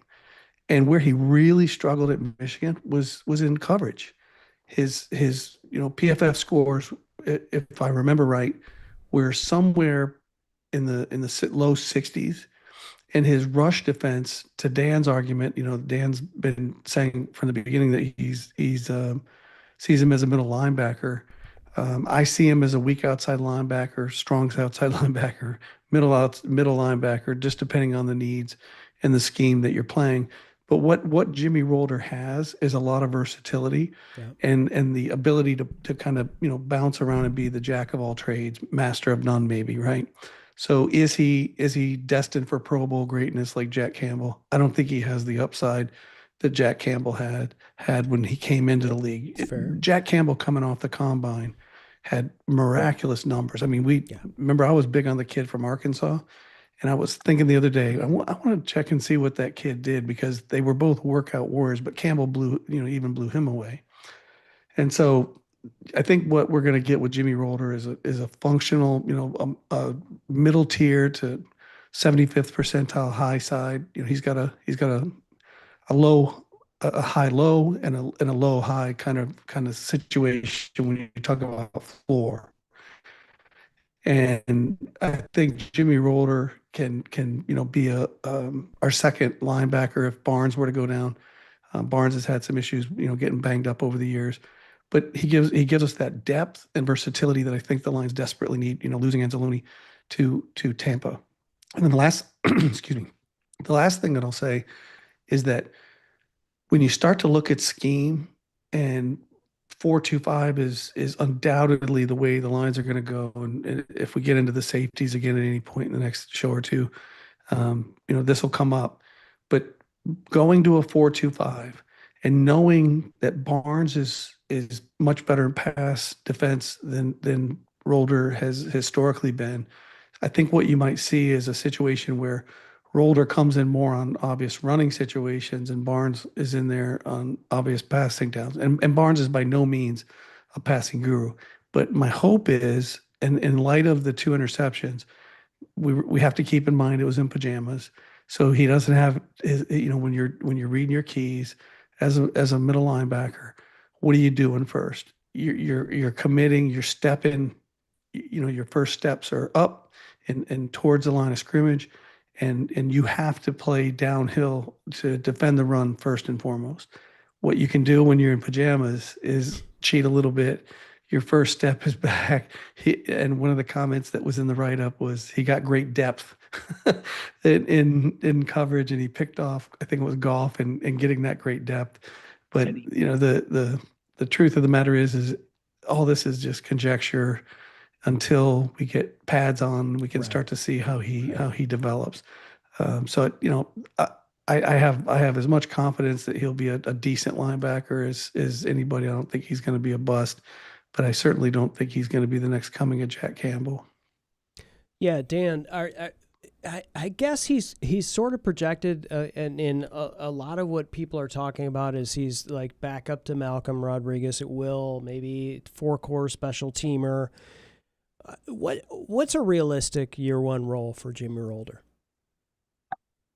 And where he really struggled at Michigan was in coverage. His PFF scores, if I remember right, were somewhere in the low 60s, and his rush defense, to Dan's argument, Dan's been saying from the beginning that he's sees him as a middle linebacker. I see him as a weak outside linebacker, strong outside linebacker, middle linebacker, just depending on the needs and the scheme that you're playing. But what Jimmy Rolder has is a lot of versatility, Yeah. and the ability to kind of bounce around and be the jack of all trades, master of none, maybe, right? So is he destined for Pro Bowl greatness like Jack Campbell? I don't think he has the upside that Jack Campbell had when he came into the league. Fair. Jack Campbell coming off the combine had miraculous numbers. I mean, Yeah. remember I was big on the kid from Arkansas, and I was thinking the other day, I want to check and see what that kid did, because they were both workout warriors, but Campbell even blew him away. And so I think what we're going to get with Jimmy Rolder is a functional, a middle tier to 75th percentile high side. He's got a low, a high low, and a low high kind of situation when you talk about floor. And I think Jimmy Rolder can be our second linebacker if Barnes were to go down. Barnes has had some issues, getting banged up over the years, but he gives us that depth and versatility that I think the Lions desperately need. Losing Anzalone to Tampa, and then the last excuse me, the last thing that I'll say is that when you start to look at scheme, and 4-2-5 is undoubtedly the way the Lions are going to go. And if we get into the safeties again at any point in the next show or two, this will come up. But going to a 4-2-5 and knowing that Barnes is much better in pass defense than Rolder has historically been, I think what you might see is a situation where Rolder comes in more on obvious running situations, and Barnes is in there on obvious passing downs. And Barnes is by no means a passing guru. But my hope is, and in light of the 2 interceptions, we have to keep in mind it was in pajamas. So he doesn't have his, when you're reading your keys as a middle linebacker, what are you doing first? You're committing, you're stepping, your first steps are up and towards the line of scrimmage. And you have to play downhill to defend the run first and foremost. What you can do when you're in pajamas is cheat a little bit. Your first step is back. And one of the comments that was in the write-up was he got great depth in coverage, and he picked off, I think it was golf and getting that great depth. But the truth of the matter is all this is just conjecture. Until we get pads on, we can start to see how he develops. So I have as much confidence that he'll be a decent linebacker as anybody. I don't think he's going to be a bust, but I certainly don't think he's going to be the next coming of Jack Campbell. Yeah, Dan, I guess he's sort of projected, and in a lot of what people are talking about is he's like back up to Malcolm Rodriguez at will, maybe 4-core special teamer. What's a realistic year 1 role for Jimmy Rolder?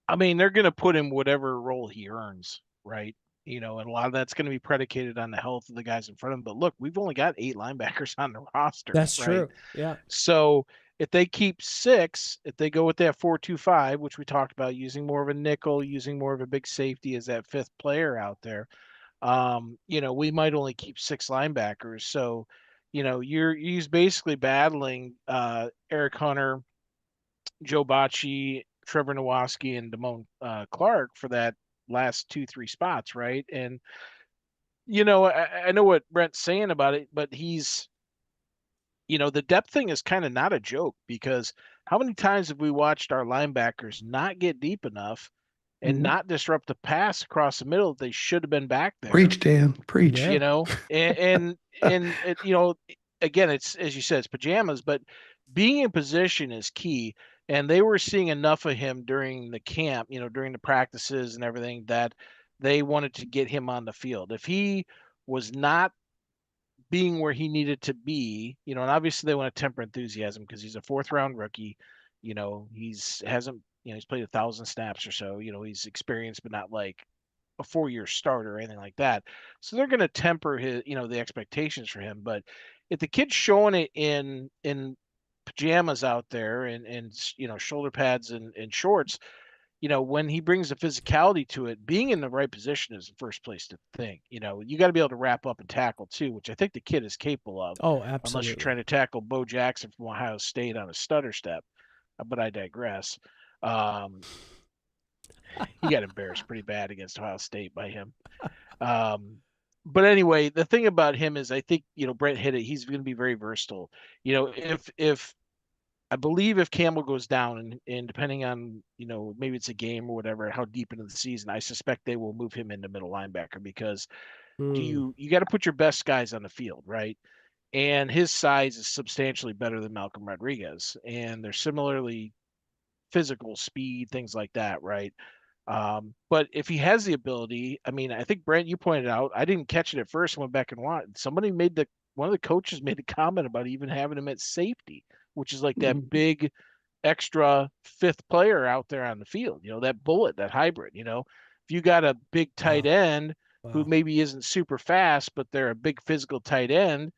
I mean, they're going to put him whatever role he earns, right? And a lot of that's going to be predicated on the health of the guys in front of him. But look, we've only got 8 linebackers on the roster. That's right? true. Yeah. So if they keep 6, if they go with that 4-2-5, which we talked about, using more of a nickel, using more of a big safety as that 5th player out there, we might only keep 6 linebackers. So, he's basically battling Eric Hunter, Joe Bocci, Trevor Nowaski, and Damone Clark for that last 2-3 spots, right? And I know what Brent's saying about it, but he's, the depth thing is kind of not a joke, because how many times have we watched our linebackers not get deep enough and not disrupt the pass across the middle? They should have been back there. Preach, Dan, preach. Yeah. And again, it's, as you said, it's pajamas, but being in position is key. And they were seeing enough of him during the camp, during the practices and everything, that they wanted to get him on the field. If he was not being where he needed to be, and obviously they want to temper enthusiasm because he's a 4th-round rookie. He's hasn't, he's played 1,000 snaps or so. He's experienced, but not like a 4-year starter or anything like that. So they're going to temper his, the expectations for him. But if the kid's showing it in pajamas out there and shoulder pads and shorts, when he brings the physicality to it, being in the right position is the first place to think. You got to be able to wrap up and tackle too, which I think the kid is capable of. Oh, Unless you're absolutely. trying to tackle Bo Jackson from Ohio State on a stutter step. But I digress. He got embarrassed pretty bad against Ohio State by him. But anyway, the thing about him is I think, Brent hit it. He's going to be very versatile. If I believe if Campbell goes down and depending on, maybe it's a game or whatever, how deep into the season, I suspect they will move him into middle linebacker because you got to put your best guys on the field, right? And his size is substantially better than Malcolm Rodriguez. And they're similarly physical, speed, things like that, right? But if he has the ability, I mean, I think Brent, you pointed out, I didn't catch it at first, went back and watched. One of the coaches made a comment about even having him at safety, which is like that big extra fifth player out there on the field, that bullet, that hybrid, if you got a big tight end who maybe isn't super fast, but they're a big physical tight end,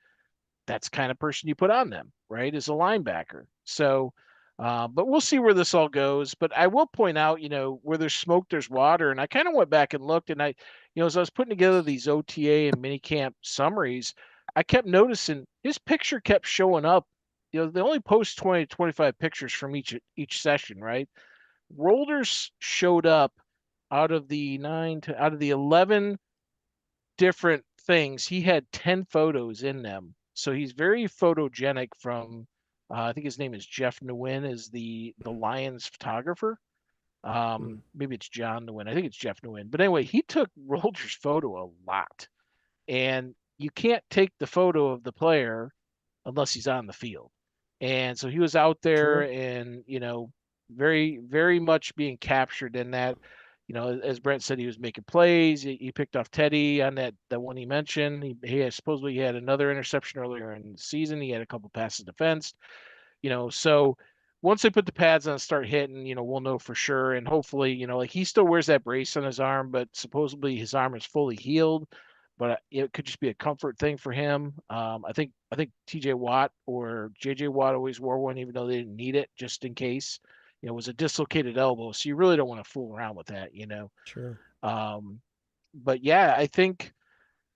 that's the kind of person you put on them, right? As a linebacker. So, but we'll see where this all goes. But I will point out, where there's smoke, there's water. And I kind of went back and looked, and as I was putting together these OTA and minicamp summaries, I kept noticing his picture kept showing up. They only post 20 to 25 pictures from each session, right? Rolders showed up out of the 11 different things. He had 10 photos in them. So he's very photogenic from I think his name is Jeff Nguyen, is the Lions photographer. Maybe it's John Nguyen. I think it's Jeff Nguyen. But anyway, he took Rolder's photo a lot. And you can't take the photo of the player unless he's on the field. And so he was out there and, very, very much being captured in that. As Brent said, he was making plays. He picked off Teddy on that one he mentioned. He supposedly had another interception earlier in the season. He had a couple passes defensed. So once they put the pads on and start hitting, we'll know for sure. And hopefully, like he still wears that brace on his arm, but supposedly his arm is fully healed. But it could just be a comfort thing for him. I think TJ Watt or JJ Watt always wore one, even though they didn't need it, just in case. It was a dislocated elbow, so you really don't want to fool around with that, Sure. But yeah, I think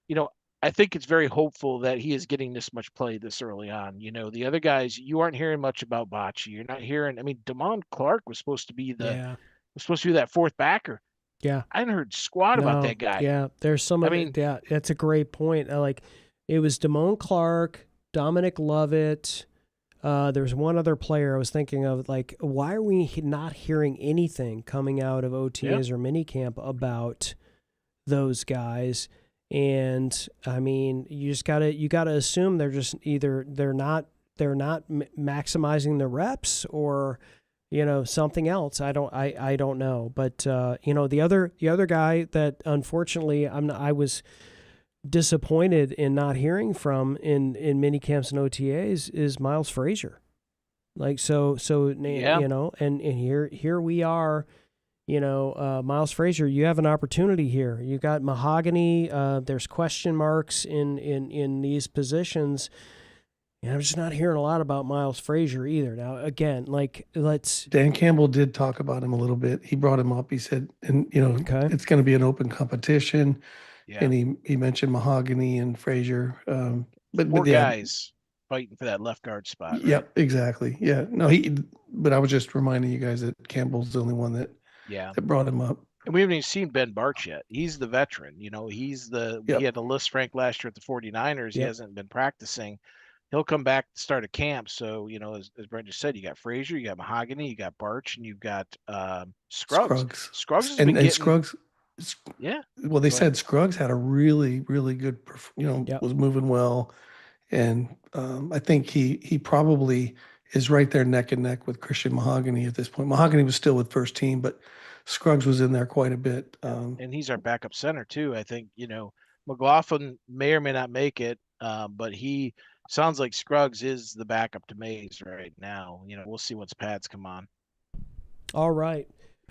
it's very hopeful that he is getting this much play this early on. The other guys, you aren't hearing much about Bocce. You're not hearing. I mean, Damon Clark was supposed to be that fourth backer. Yeah. I hadn't heard squat about that guy. Yeah, there's some. Yeah, that's a great point. It was Damone Clark, Dominic Lovett. There's one other player I was thinking of. Like, why are we not hearing anything coming out of OTAs or minicamp about those guys? And I mean, you gotta assume they're just either they're not maximizing the reps or something else. I don't know. But the other guy that unfortunately I was disappointed in not hearing from in mini camps and OTAs is Miles Frazier. And here we are. Miles Frazier, you have an opportunity here. You got Mahogany. There's question marks in these positions. And I'm just not hearing a lot about Miles Frazier either. Now, again, Dan Campbell did talk about him a little bit. He brought him up. He said, it's going to be an open competition. Yeah. And he mentioned Mahogany and Frazier. Four guys fighting for that left guard spot. Right? Yep, exactly. Yeah. No, but I was just reminding you guys that Campbell's the only one that brought him up. And we haven't even seen Ben Barch yet. He's the veteran. He had the list ranked last year at the 49ers. Yep. He hasn't been practicing. He'll come back to start a camp. So, as Brent just said, you got Frazier, you got Mahogany, you got Barch, and you've got Scruggs. Scruggs has been getting... Scruggs. Yeah. Well, they said Scruggs had a really, really good, was moving well. And I think he probably is right there neck and neck with Christian Mahogany at this point. Mahogany was still with first team, but Scruggs was in there quite a bit. And he's our backup center too. I think, McLaughlin may or may not make it, but he sounds like Scruggs is the backup to Mays right now. We'll see once pads come on. All right.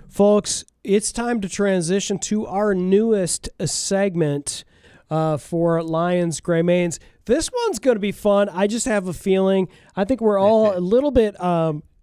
Folks, it's time to transition to our newest segment for Lions Gray Mains. This one's going to be fun. I just have a feeling. I think we're all a little bit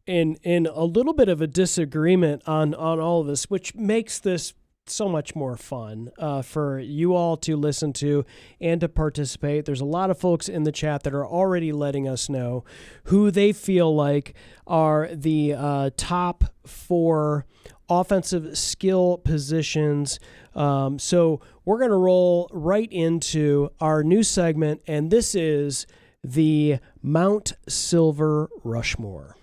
in a little bit of a disagreement on all of this, which makes this so much more fun for you all to listen to and to participate. There's a lot of folks in the chat that are already letting us know who they feel like are the top 4 offensive skill positions. So we're going to roll right into our new segment, and this is the Mount Silver Rushmore.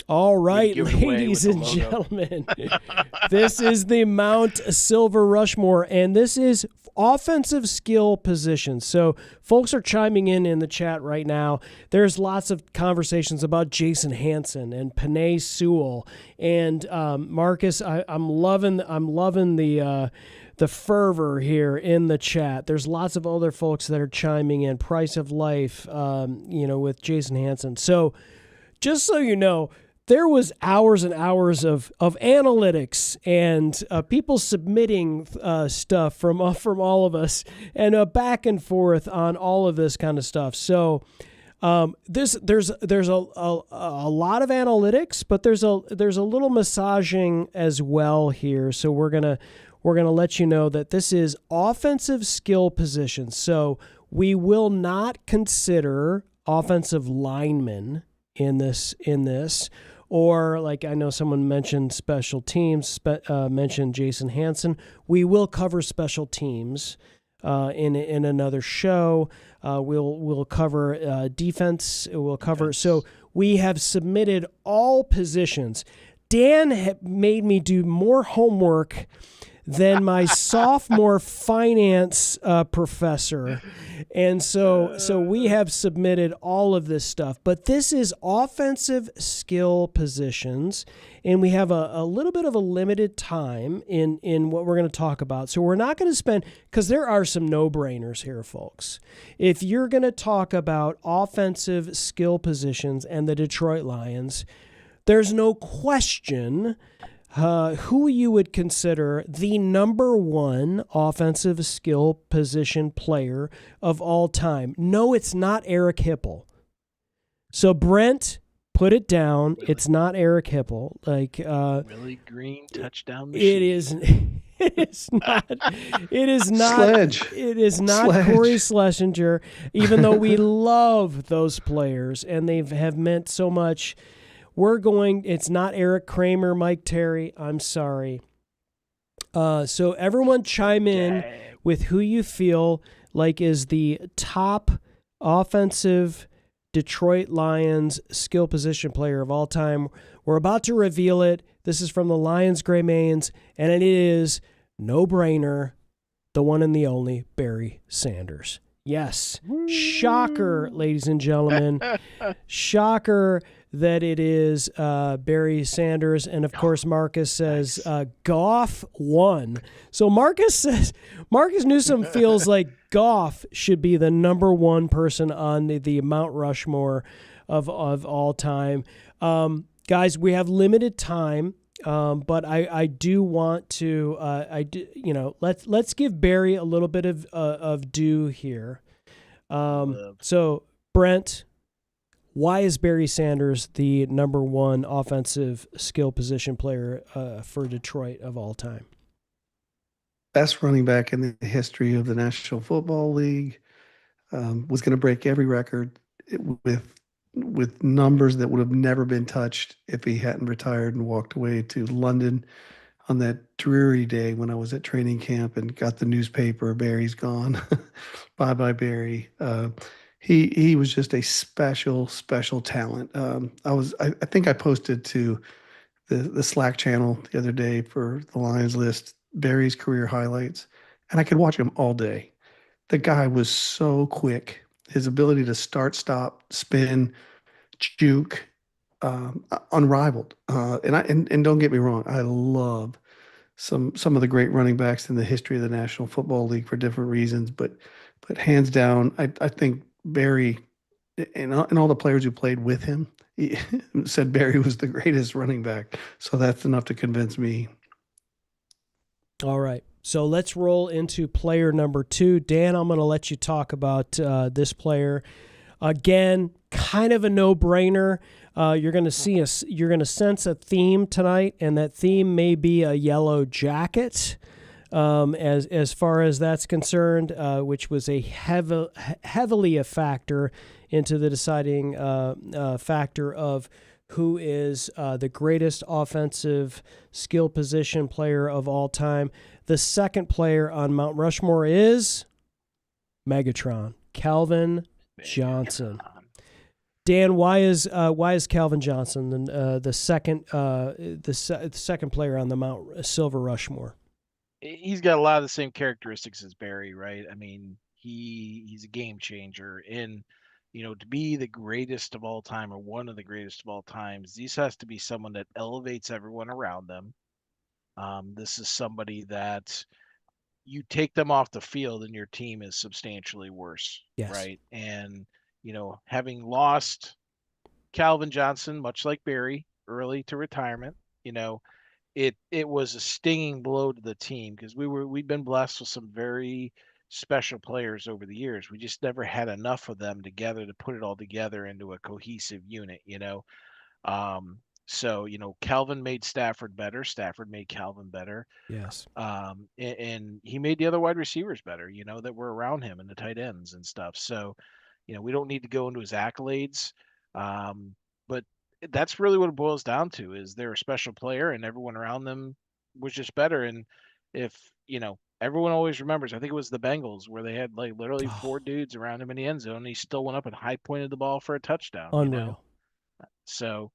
All right, ladies and gentlemen, this is the Mount Silver Rushmore, and this is offensive skill positions. So folks are chiming in the chat right now. There's lots of conversations about Jason Hanson and Penei Sewell and Marcus. I'm loving the fervor here in the chat. There's lots of other folks that are chiming in. Price of Life, with Jason Hanson. So just so you know, there was hours and hours of analytics and people submitting stuff from all of us and back and forth on all of this kind of stuff. So there's a lot of analytics, but there's a little massaging as well here. So we're gonna let you know that this is offensive skill positions. So we will not consider offensive linemen in this. Or like I know someone mentioned special teams, mentioned Jason Hanson. We will cover special teams in another show. We'll cover defense. We'll cover. Yes. So we have submitted all positions. Dan made me do more homework than my sophomore finance professor. And so we have submitted all of this stuff. But this is offensive skill positions, and we have a little bit of a limited time in what we're going to talk about. So we're not going to spend, because there are some no-brainers here, folks. If you're going to talk about offensive skill positions and the Detroit Lions, there's no question who you would consider the number 1 offensive skill position player of all time. No, it's not Eric Hipple. So Brent, put it down. Really? It's not Eric Hipple. Willie Green touchdown machine. It is. It is not. It is not. Sledge. It is not Sledge. Corey Schlesinger. Even though we love those players and they have meant so much. It's not Eric Kramer, Mike Terry. I'm sorry. So everyone chime in with who you feel like is the top offensive Detroit Lions skill position player of all time. We're about to reveal it. This is from the Lions Gray Mains, and it is no-brainer, the one and the only Barry Sanders. Yes. Shocker, ladies and gentlemen. Shocker that it is Barry Sanders. And, of course, Marcus says Goff won. So Marcus Newsom feels like Goff should be the number 1 person on the Mount Rushmore of all time. Guys, we have limited time. But I do want to let's give Barry a little bit of due here. So Brent, why is Barry Sanders the number 1 offensive skill position player for Detroit of all time? Best running back in the history of the National Football League. Was going to break every record with numbers that would have never been touched if he hadn't retired and walked away to London on that dreary day when I was at training camp and got the newspaper, Barry's gone. Bye-bye, Barry. He was just a special talent. I think I posted to the Slack channel the other day for the Lions list, Barry's career highlights, and I could watch him all day. The guy was so quick. His ability to start, stop, spin, juke, unrivaled. And don't get me wrong, I love some of the great running backs in the history of the National Football League for different reasons, but hands down, I think Barry and all the players who played with him said Barry was the greatest running back. So that's enough to convince me. All right. So let's roll into player number 2. Dan, I'm going to let you talk about this player. Again, kind of a no-brainer. You're going to sense a theme tonight, and that theme may be a yellow jacket. As far as that's concerned, which was a heavily a factor into the deciding factor of who is the greatest offensive skill position player of all time. The second player on Mount Rushmore is Megatron, Calvin Johnson. Dan, why is Calvin Johnson the second player on the Mount Silver Rushmore? He's got a lot of the same characteristics as Barry, right? I mean, he's a game changer. And, to be the greatest of all time or one of the greatest of all times, this has to be someone that elevates everyone around them. This is somebody that you take them off the field and your team is substantially worse, yes. Right? And, having lost Calvin Johnson, much like Barry, early to retirement, it was a stinging blow to the team because we'd been blessed with some very special players over the years. We just never had enough of them together to put it all together into a cohesive unit, So, Calvin made Stafford better. Stafford made Calvin better. Yes. And he made the other wide receivers better, that were around him and the tight ends and stuff. So, we don't need to go into his accolades. But that's really what it boils down to is they're a special player and everyone around them was just better. And if, everyone always remembers, I think it was the Bengals where they had like literally 4 dudes around him in the end zone. And he still went up and high pointed the ball for a touchdown. Unreal. So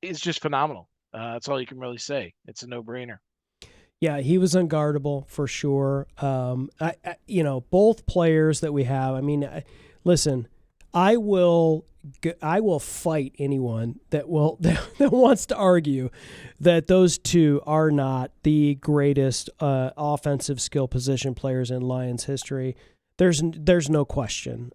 it's just phenomenal. That's all you can really say. It's a no-brainer. Yeah, he was unguardable for sure. Both players that we have. I mean, listen, I will fight anyone that wants to argue that those two are not the greatest offensive skill position players in Lions history. There's no question.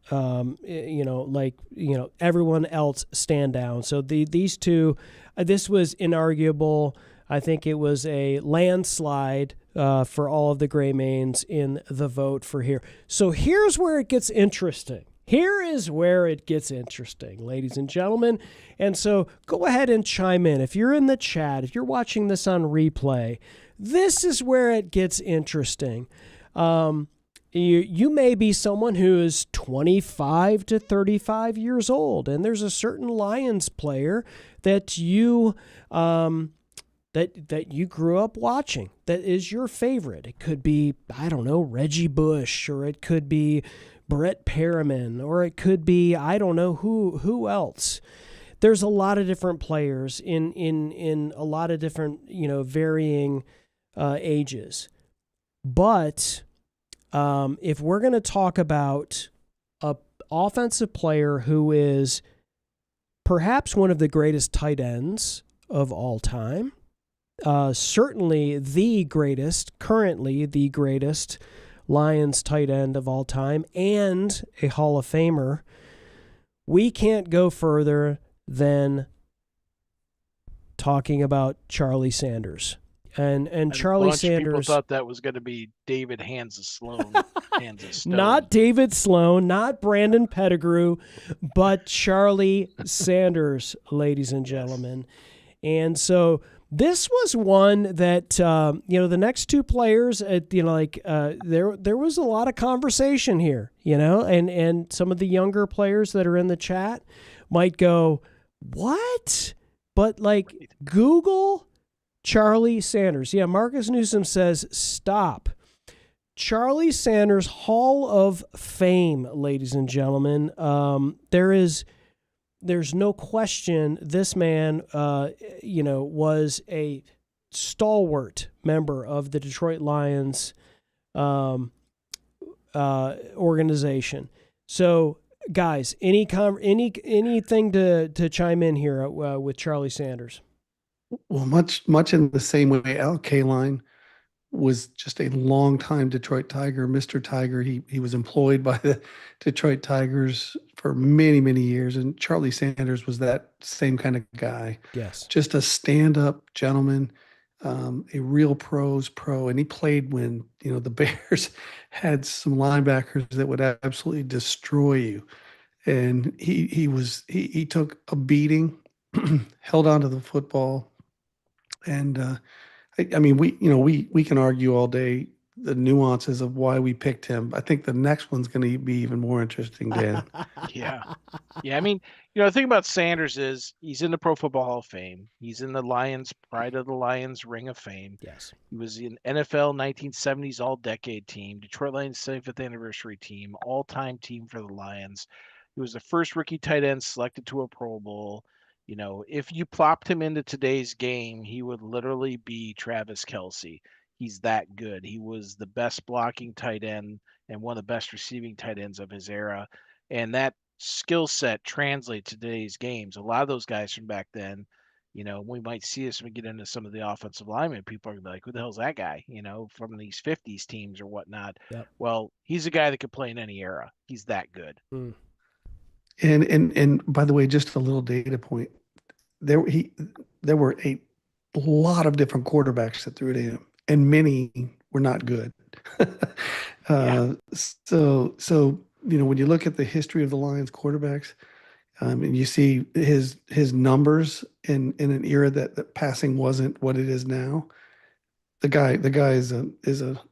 Everyone else stand down. So these two, this was inarguable. I think it was a landslide for all of the Gray Mains in the vote for here. So here's where it gets interesting. Here is where it gets interesting, ladies and gentlemen. And so go ahead and chime in. If you're in the chat, if you're watching this on replay, this is where it gets interesting. You may be someone who is 25 to 35 years old, and there's a certain Lions player that you that you grew up watching that is your favorite. It could be, I don't know, Reggie Bush, or it could be Brett Perriman, or it could be, I don't know who else. There's a lot of different players in a lot of different, varying ages. But if we're going to talk about an offensive player who is perhaps one of the greatest tight ends of all time, certainly currently the greatest Lions tight end of all time, and a Hall of Famer, we can't go further than talking about Charlie Sanders. And Charlie Sanders. People thought that was going to be David Hands of Sloan. Not David Sloan, not Brandon Pettigrew, but Charlie Sanders, ladies and gentlemen. And so this was one that the next two players, there was a lot of conversation here, and some of the younger players that are in the chat might go, "What?" But Google Charlie Sanders. Yeah, Marcus Newsom says, stop. Charlie Sanders, Hall of Fame, ladies and gentlemen. There's no question this man, was a stalwart member of the Detroit Lions organization. So, guys, anything to chime in here with Charlie Sanders? Well, much in the same way Al Kaline was just a long-time Detroit Tiger, Mr. Tiger. He was employed by the Detroit Tigers for many, many years. And Charlie Sanders was that same kind of guy. Yes. Just a stand-up gentleman, a real pro's pro. And he played when, the Bears had some linebackers that would absolutely destroy you. And he took a beating, held on to the football. And I mean, we can argue all day the nuances of why we picked him. I think the next one's going to be even more interesting, Dan. Yeah. Yeah. I mean, the thing about Sanders is he's in the Pro Football Hall of Fame. He's in the Lions, Pride of the Lions Ring of Fame. Yes. He was in NFL 1970s All-Decade Team, Detroit Lions 75th Anniversary Team, All-Time Team for the Lions. He was the first rookie tight end selected to a Pro Bowl. If you plopped him into today's game, he would literally be Travis Kelce. He's that good. He was the best blocking tight end and one of the best receiving tight ends of his era. And that skill set translates to today's games. A lot of those guys from back then, we might see as we get into some of the offensive linemen, people are going to be like, who the hell's that guy, from these 50s teams or whatnot. Yep. Well, he's a guy that could play in any era. He's that good. Mm. And by the way, just a little data point. There were a lot of different quarterbacks that threw to him, and many were not good. Yeah. So when you look at the history of the Lions quarterbacks, and you see his numbers in an era that passing wasn't what it is now, the guy is a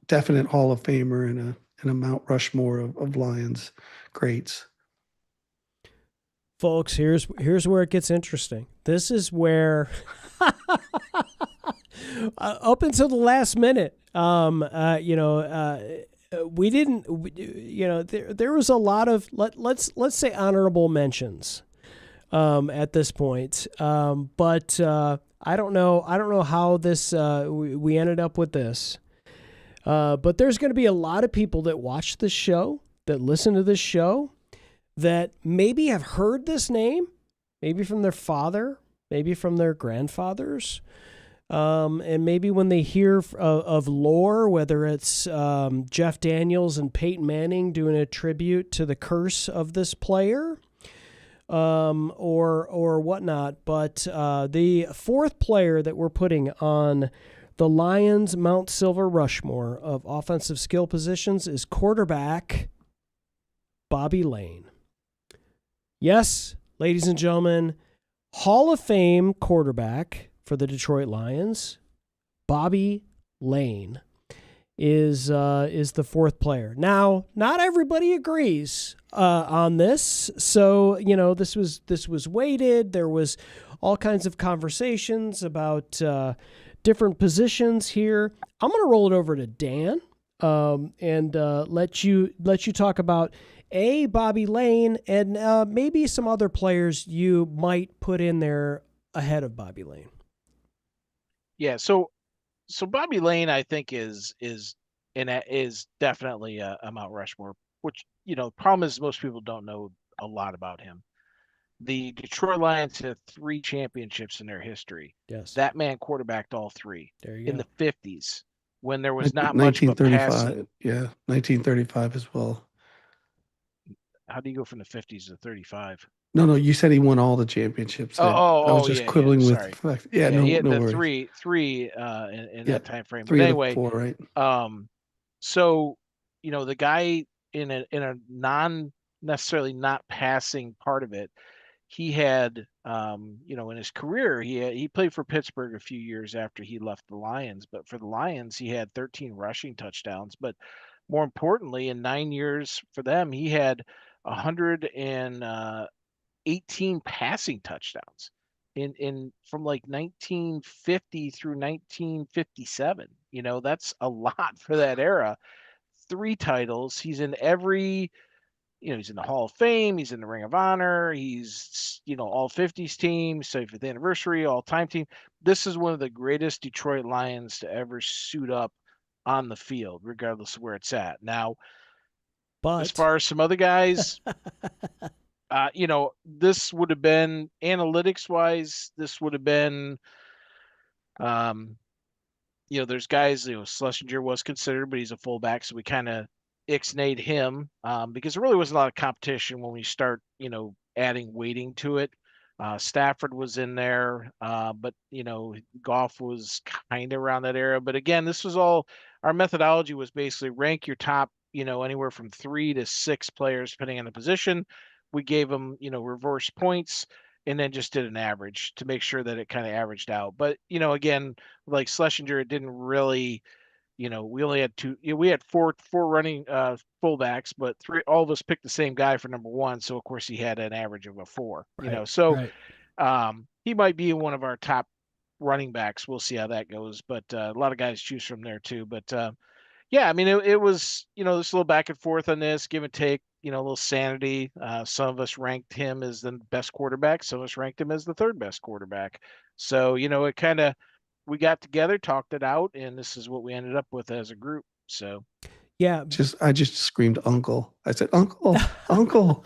definite Hall of Famer and a Mount Rushmore of Lions greats. Folks, here's where it gets interesting. This is where, up until the last minute, we didn't. There was a lot of let's say honorable mentions at this point, but I don't know how this we ended up with this. But there's going to be a lot of people that watch this show, that listen to this show, that maybe have heard this name, maybe from their father, maybe from their grandfathers, and maybe when they hear of lore, whether it's Jeff Daniels and Peyton Manning doing a tribute to the curse of this player, or whatnot. But the fourth player that we're putting on the Lions Mount SilverRushmore of offensive skill positions is quarterback Bobby Lane. Yes, ladies and gentlemen, Hall of Fame quarterback for the Detroit Lions, Bobby Lane, is the fourth player. Now, not everybody agrees on this, so this was weighted. There was all kinds of conversations about different positions here. I'm going to roll it over to Dan and let you talk about Bobby Lane and maybe some other players you might put in there ahead of Bobby Lane. Yeah, so Bobby Lane, I think, is definitely a Mount Rushmore. Which the problem is most people don't know a lot about him. The Detroit Lions had 3 championships in their history. Yes, that man quarterbacked all 3 in the 50s when there was not much of a passing. Yeah, 1935 as well. How do you go from the 50s to 35? No, you said he won all the championships. I was just quibbling with the fact. Yeah, no, he had no the worries. three in that time frame. 3 but of anyway, the 4, right? So the guy in a non necessarily not passing part of it, he had in his career he played for Pittsburgh a few years after he left the Lions, but for the Lions he had 13 rushing touchdowns. But more importantly, in 9 years for them, he had 118 passing touchdowns in from like 1950 through 1957. That's a lot for that era. 3 titles. He's in every, he's in the Hall of Fame. He's in the Ring of Honor. He's, all 50s teams, 75th anniversary, all-time team. This is one of the greatest Detroit Lions to ever suit up on the field, regardless of where it's at. Now, but as far as some other guys, this would have been, analytics-wise, this would have been, there's guys, Schlesinger was considered, but he's a fullback, so we kind of ixnayed him because there really wasn't a lot of competition when we start, adding weighting to it. Stafford was in there, but Goff was kind of around that era. But again, this was all our methodology was basically rank your top, anywhere from 3 to 6 players depending on the position. We gave them, reverse points, and then just did an average to make sure that it kind of averaged out. But again, like Schlesinger, it didn't really. We only had we had four running fullbacks, but all of us picked the same guy for number 1. So of course he had an average of a 4. Right, so right. He might be one of our top running backs. We'll see how that goes. But a lot of guys choose from there too. But yeah, I mean it was this little back and forth on this, give and take. A little sanity. Some of us ranked him as the best quarterback. Some of us ranked him as the 3rd best quarterback. So it kind of. We got together, talked it out, and this is what we ended up with as a group. So, yeah, I just screamed, "Uncle!" I said, "Uncle, Uncle!"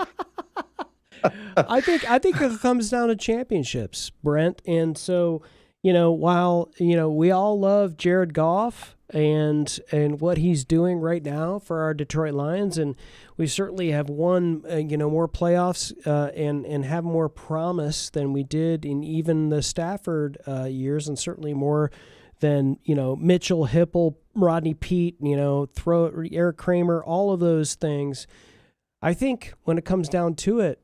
I think it comes down to championships, Brent. And so, while we all love Jared Goff and what he's doing right now for our Detroit Lions, and we certainly have won more playoffs and have more promise than we did in even the Stafford years, and certainly more than Mitchell, Hipple, Rodney Peete, Eric Kramer, all of those things. I think when it comes down to it,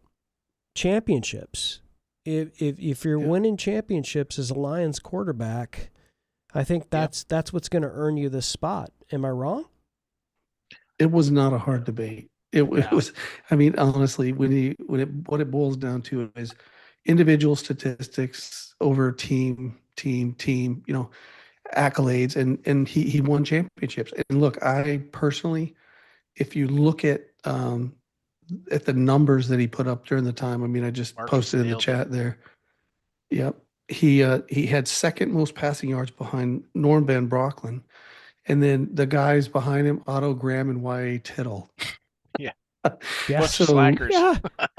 championships. If you're winning championships as a Lions quarterback, I think that's what's going to earn you this spot. Am I wrong? It was not a hard debate. It was. I mean, honestly, what it boils down to is individual statistics over team. Accolades, and he won championships. And look, I personally, if you look at the numbers that he put up during the time, I mean, I just posted in the chat there. Yep. He had 2nd most passing yards behind Norm Van Brocklin, and then the guys behind him, Otto Graham and Y.A. Tittle. Yeah. Yeah. Bunch of slackers.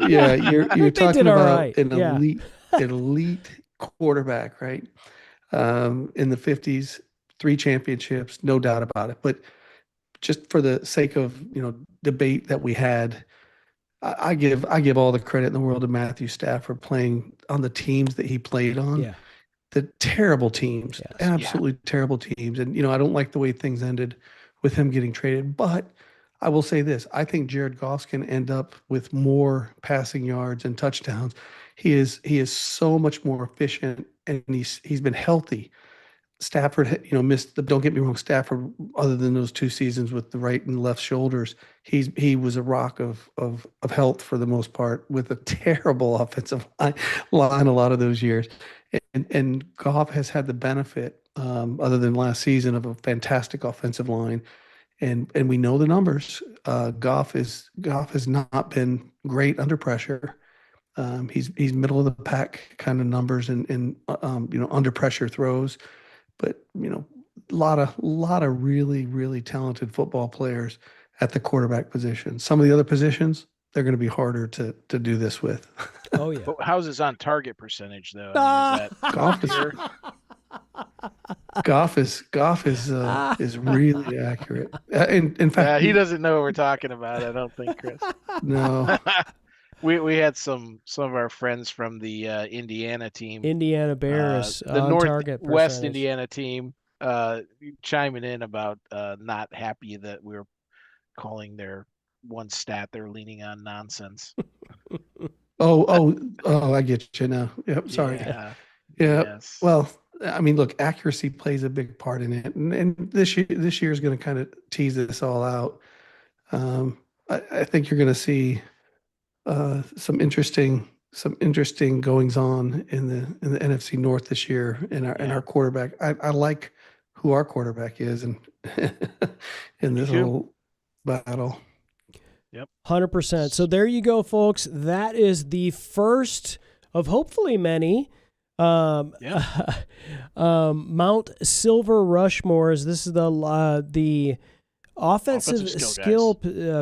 Yeah, you're talking about an Yeah. elite quarterback, right? In the 50s, 3 championships, no doubt about it. But just for the sake of debate that we had, I give all the credit in the world to Matthew Stafford playing on the teams that he played on. Yeah. The terrible teams, Yes. absolutely terrible teams. And I don't like the way things ended with him getting traded. But I will say this: I think Jared Goff can end up with more passing yards and touchdowns. He is so much more efficient, and he's been healthy. Stafford, missed. Don't get me wrong, Stafford. Other than those 2 seasons with the right and left shoulders, he was a rock of health for the most part, with a terrible offensive line a lot of those years. And Goff has had the benefit, other than last season, of a fantastic offensive line, and we know the numbers. Goff has not been great under pressure. He's middle of the pack kind of numbers and under pressure throws. But a lot of really, really talented football players at the quarterback position. Some of the other positions, they're going to be harder to do this with. Oh yeah. But how's his on target percentage though? I mean, is that Goff is really accurate. In fact, he doesn't know what we're talking about. I don't think, Chris. No. We had some of our friends from the Indiana team, Indiana Bears, the percentage. Northwest Indiana team, chiming in about not happy that we were calling their one stat they're leaning on nonsense. Oh, I get you now. Yep, sorry. Yeah. Yes. Well, I mean, look, accuracy plays a big part in it, and this year is going to kind of tease this all out. I think you're going to see some interesting goings on in the NFC North this year in our quarterback. I like who our quarterback is, and in this whole battle. Yep. 100%. So there you go, folks. That is the first of hopefully many Mount SilverRushmores. This is the offensive skill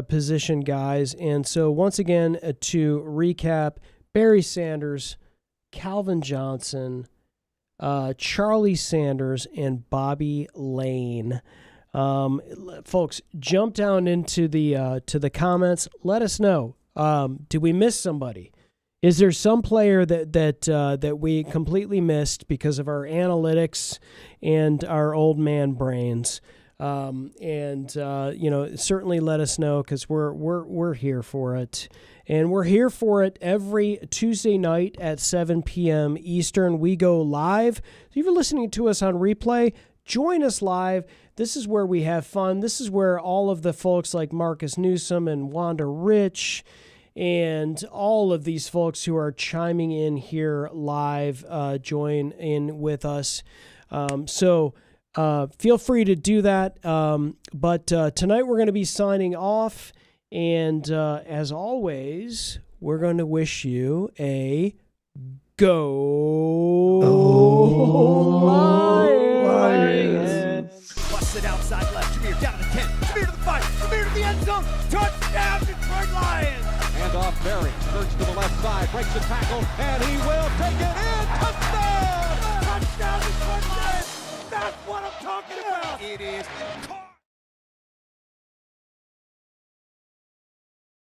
position guys. And so once again, to recap, Barry Sanders, Calvin Johnson, Charlie Sanders, and Bobby Lane. Folks, jump down into the to the comments. Let us know. Did we miss somebody? Is there some player that we completely missed because of our analytics and our old man brains? Certainly let us know, because we're here for it. And we're here for it every Tuesday night at 7 p.m. Eastern. We go live. If you're listening to us on replay, join us live. This is where we have fun. This is where all of the folks like Marcus Newsom and Wanda Rich and all of these folks who are chiming in here live join in with us. So feel free to do that. But tonight we're going to be signing off. And as always, we're going to wish you a go Lions. Busts it outside left. Jameer down to 10. Jameer to the 5. Jameer to the end zone. Touchdown, Detroit Lions. And off Berry. Search to the left side. Breaks the tackle. And he will take it in. Touchdown! Touchdown, Detroit Lions. That's what I'm talking about. It is